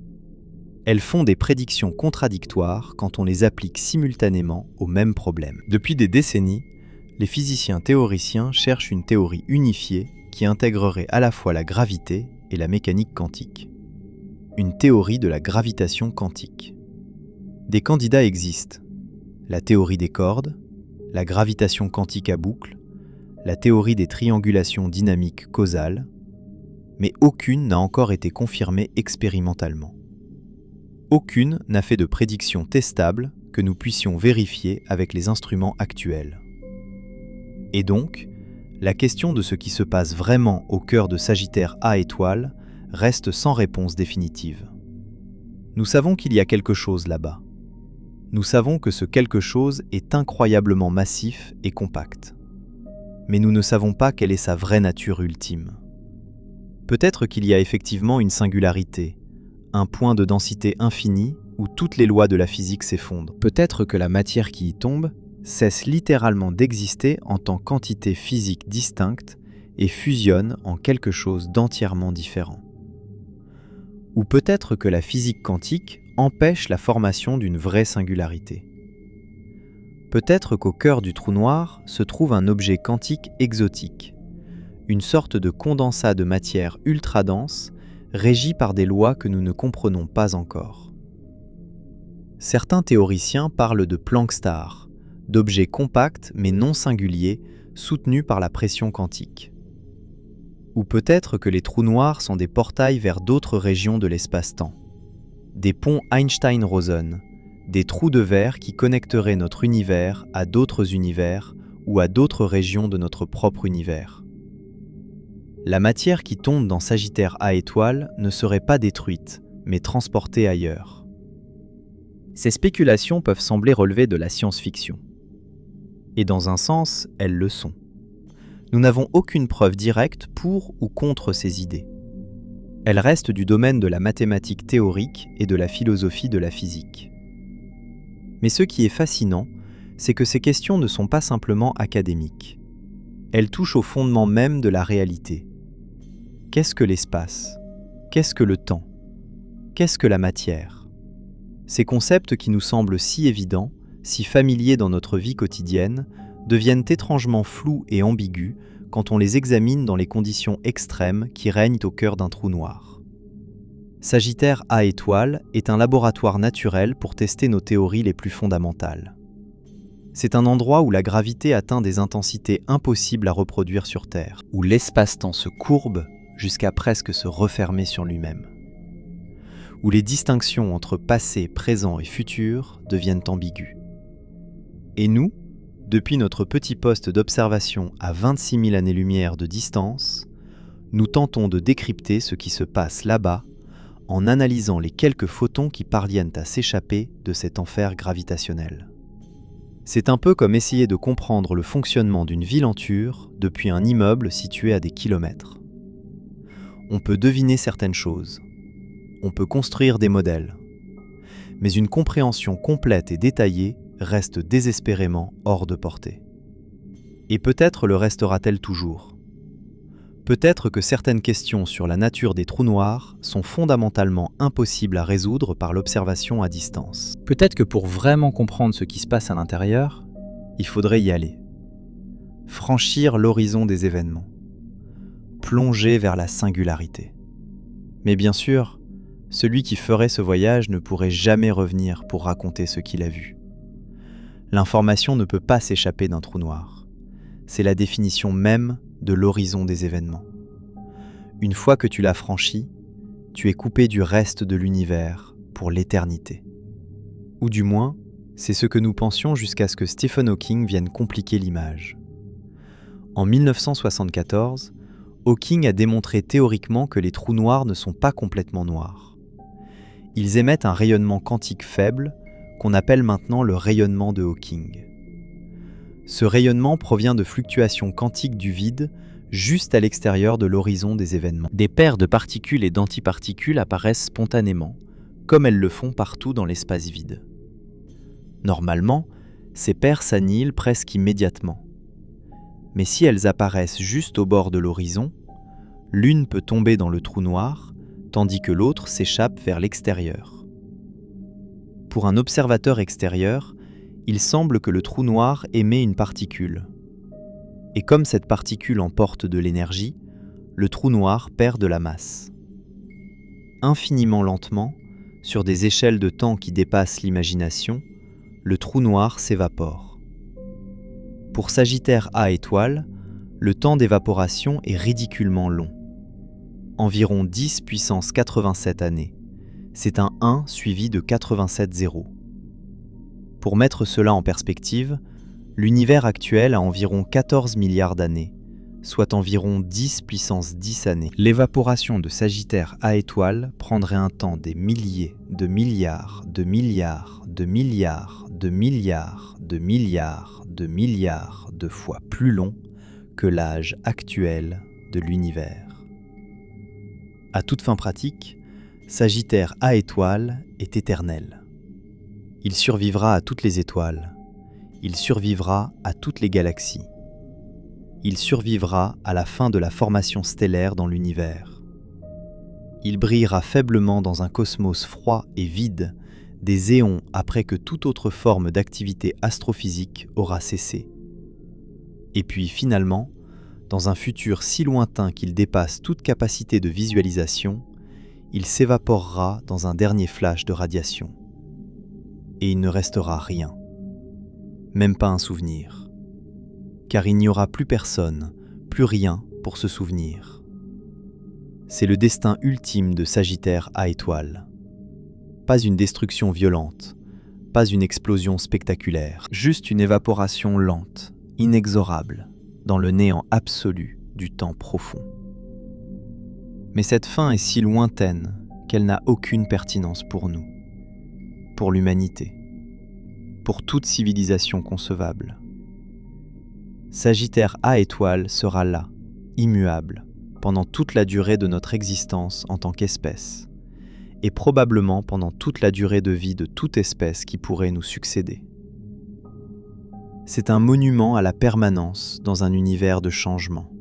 Elles font des prédictions contradictoires quand on les applique simultanément au même problème. Depuis des décennies, les physiciens théoriciens cherchent une théorie unifiée qui intégrerait à la fois la gravité et la mécanique quantique. Une théorie de la gravitation quantique. Des candidats existent. La théorie des cordes, la gravitation quantique à boucle, la théorie des triangulations dynamiques causales, mais aucune n'a encore été confirmée expérimentalement. Aucune n'a fait de prédiction testable que nous puissions vérifier avec les instruments actuels. Et donc, la question de ce qui se passe vraiment au cœur de Sagittaire A étoile reste sans réponse définitive. Nous savons qu'il y a quelque chose là-bas. Nous savons que ce quelque chose est incroyablement massif et compact. Mais nous ne savons pas quelle est sa vraie nature ultime. Peut-être qu'il y a effectivement une singularité, un point de densité infinie où toutes les lois de la physique s'effondrent. Peut-être que la matière qui y tombe cesse littéralement d'exister en tant qu'entité physique distincte et fusionne en quelque chose d'entièrement différent. Ou peut-être que la physique quantique empêche la formation d'une vraie singularité. Peut-être qu'au cœur du trou noir se trouve un objet quantique exotique, une sorte de condensat de matière ultra dense régi par des lois que nous ne comprenons pas encore. Certains théoriciens parlent de Planck-stars, d'objets compacts mais non singuliers soutenus par la pression quantique. Ou peut-être que les trous noirs sont des portails vers d'autres régions de l'espace-temps. Des ponts Einstein-Rosen, des trous de verre qui connecteraient notre univers à d'autres univers ou à d'autres régions de notre propre univers. La matière qui tombe dans Sagittaire A étoile ne serait pas détruite, mais transportée ailleurs. Ces spéculations peuvent sembler relever de la science-fiction. Et dans un sens, elles le sont. Nous n'avons aucune preuve directe pour ou contre ces idées. Elles restent du domaine de la mathématique théorique et de la philosophie de la physique. Mais ce qui est fascinant, c'est que ces questions ne sont pas simplement académiques. Elles touchent au fondement même de la réalité. Qu'est-ce que l'espace? Qu'est-ce que le temps? Qu'est-ce que la matière? Ces concepts qui nous semblent si évidents, si familiers dans notre vie quotidienne, deviennent étrangement flous et ambigus quand on les examine dans les conditions extrêmes qui règnent au cœur d'un trou noir. Sagittaire A étoile est un laboratoire naturel pour tester nos théories les plus fondamentales. C'est un endroit où la gravité atteint des intensités impossibles à reproduire sur Terre, où l'espace-temps se courbe jusqu'à presque se refermer sur lui-même, où les distinctions entre passé, présent et futur deviennent ambiguës. Et nous, depuis notre petit poste d'observation à 26 000 années-lumière de distance, nous tentons de décrypter ce qui se passe là-bas en analysant les quelques photons qui parviennent à s'échapper de cet enfer gravitationnel. C'est un peu comme essayer de comprendre le fonctionnement d'une vilanture depuis un immeuble situé à des kilomètres. On peut deviner certaines choses, on peut construire des modèles, mais une compréhension complète et détaillée reste désespérément hors de portée. Et peut-être le restera-t-elle toujours. Peut-être que certaines questions sur la nature des trous noirs sont fondamentalement impossibles à résoudre par l'observation à distance. Peut-être que pour vraiment comprendre ce qui se passe à l'intérieur, il faudrait y aller. Franchir l'horizon des événements. Plonger vers la singularité. Mais bien sûr, celui qui ferait ce voyage ne pourrait jamais revenir pour raconter ce qu'il a vu. L'information ne peut pas s'échapper d'un trou noir. C'est la définition même de l'horizon des événements. Une fois que tu l'as franchi, tu es coupé du reste de l'univers pour l'éternité. Ou du moins, c'est ce que nous pensions jusqu'à ce que Stephen Hawking vienne compliquer l'image. En 1974, Hawking a démontré théoriquement que les trous noirs ne sont pas complètement noirs. Ils émettent un rayonnement quantique faible qu'on appelle maintenant le rayonnement de Hawking. Ce rayonnement provient de fluctuations quantiques du vide juste à l'extérieur de l'horizon des événements. Des paires de particules et d'antiparticules apparaissent spontanément, comme elles le font partout dans l'espace vide. Normalement, ces paires s'annihilent presque immédiatement. Mais si elles apparaissent juste au bord de l'horizon, l'une peut tomber dans le trou noir, tandis que l'autre s'échappe vers l'extérieur. Pour un observateur extérieur, il semble que le trou noir émet une particule. Et comme cette particule emporte de l'énergie, le trou noir perd de la masse. Infiniment lentement, sur des échelles de temps qui dépassent l'imagination, le trou noir s'évapore. Pour Sagittaire A étoile, le temps d'évaporation est ridiculement long. Environ 10 puissance 87 années. C'est un 1 suivi de 87 zéros. Pour mettre cela en perspective, l'univers actuel a environ 14 milliards d'années, soit environ 10 puissance 10 années. L'évaporation de Sagittaire A étoile prendrait un temps des milliers de milliards de milliards de milliards de milliards de milliards de milliards de fois plus long que l'âge actuel de l'univers. À toute fin pratique, Sagittaire A étoile est éternel. Il survivra à toutes les étoiles. Il survivra à toutes les galaxies. Il survivra à la fin de la formation stellaire dans l'univers. Il brillera faiblement dans un cosmos froid et vide, des éons après que toute autre forme d'activité astrophysique aura cessé. Et puis finalement, dans un futur si lointain qu'il dépasse toute capacité de visualisation, il s'évaporera dans un dernier flash de radiation. Et il ne restera rien, même pas un souvenir, car il n'y aura plus personne, plus rien pour se souvenir. C'est le destin ultime de Sagittaire A étoile. Pas une destruction violente, pas une explosion spectaculaire, juste une évaporation lente, inexorable, dans le néant absolu du temps profond. Mais cette fin est si lointaine qu'elle n'a aucune pertinence pour nous, pour l'humanité, pour toute civilisation concevable. Sagittaire A étoile sera là, immuable, pendant toute la durée de notre existence en tant qu'espèce, et probablement pendant toute la durée de vie de toute espèce qui pourrait nous succéder. C'est un monument à la permanence dans un univers de changement,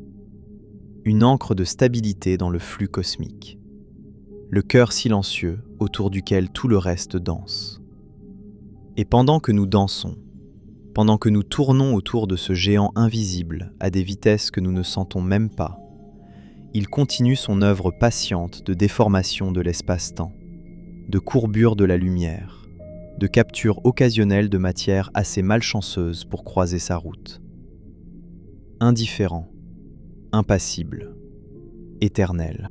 une ancre de stabilité dans le flux cosmique, le cœur silencieux autour duquel tout le reste danse. Et pendant que nous dansons, pendant que nous tournons autour de ce géant invisible à des vitesses que nous ne sentons même pas, il continue son œuvre patiente de déformation de l'espace-temps, de courbure de la lumière, de capture occasionnelle de matière assez malchanceuse pour croiser sa route. Indifférent, impassible, éternel.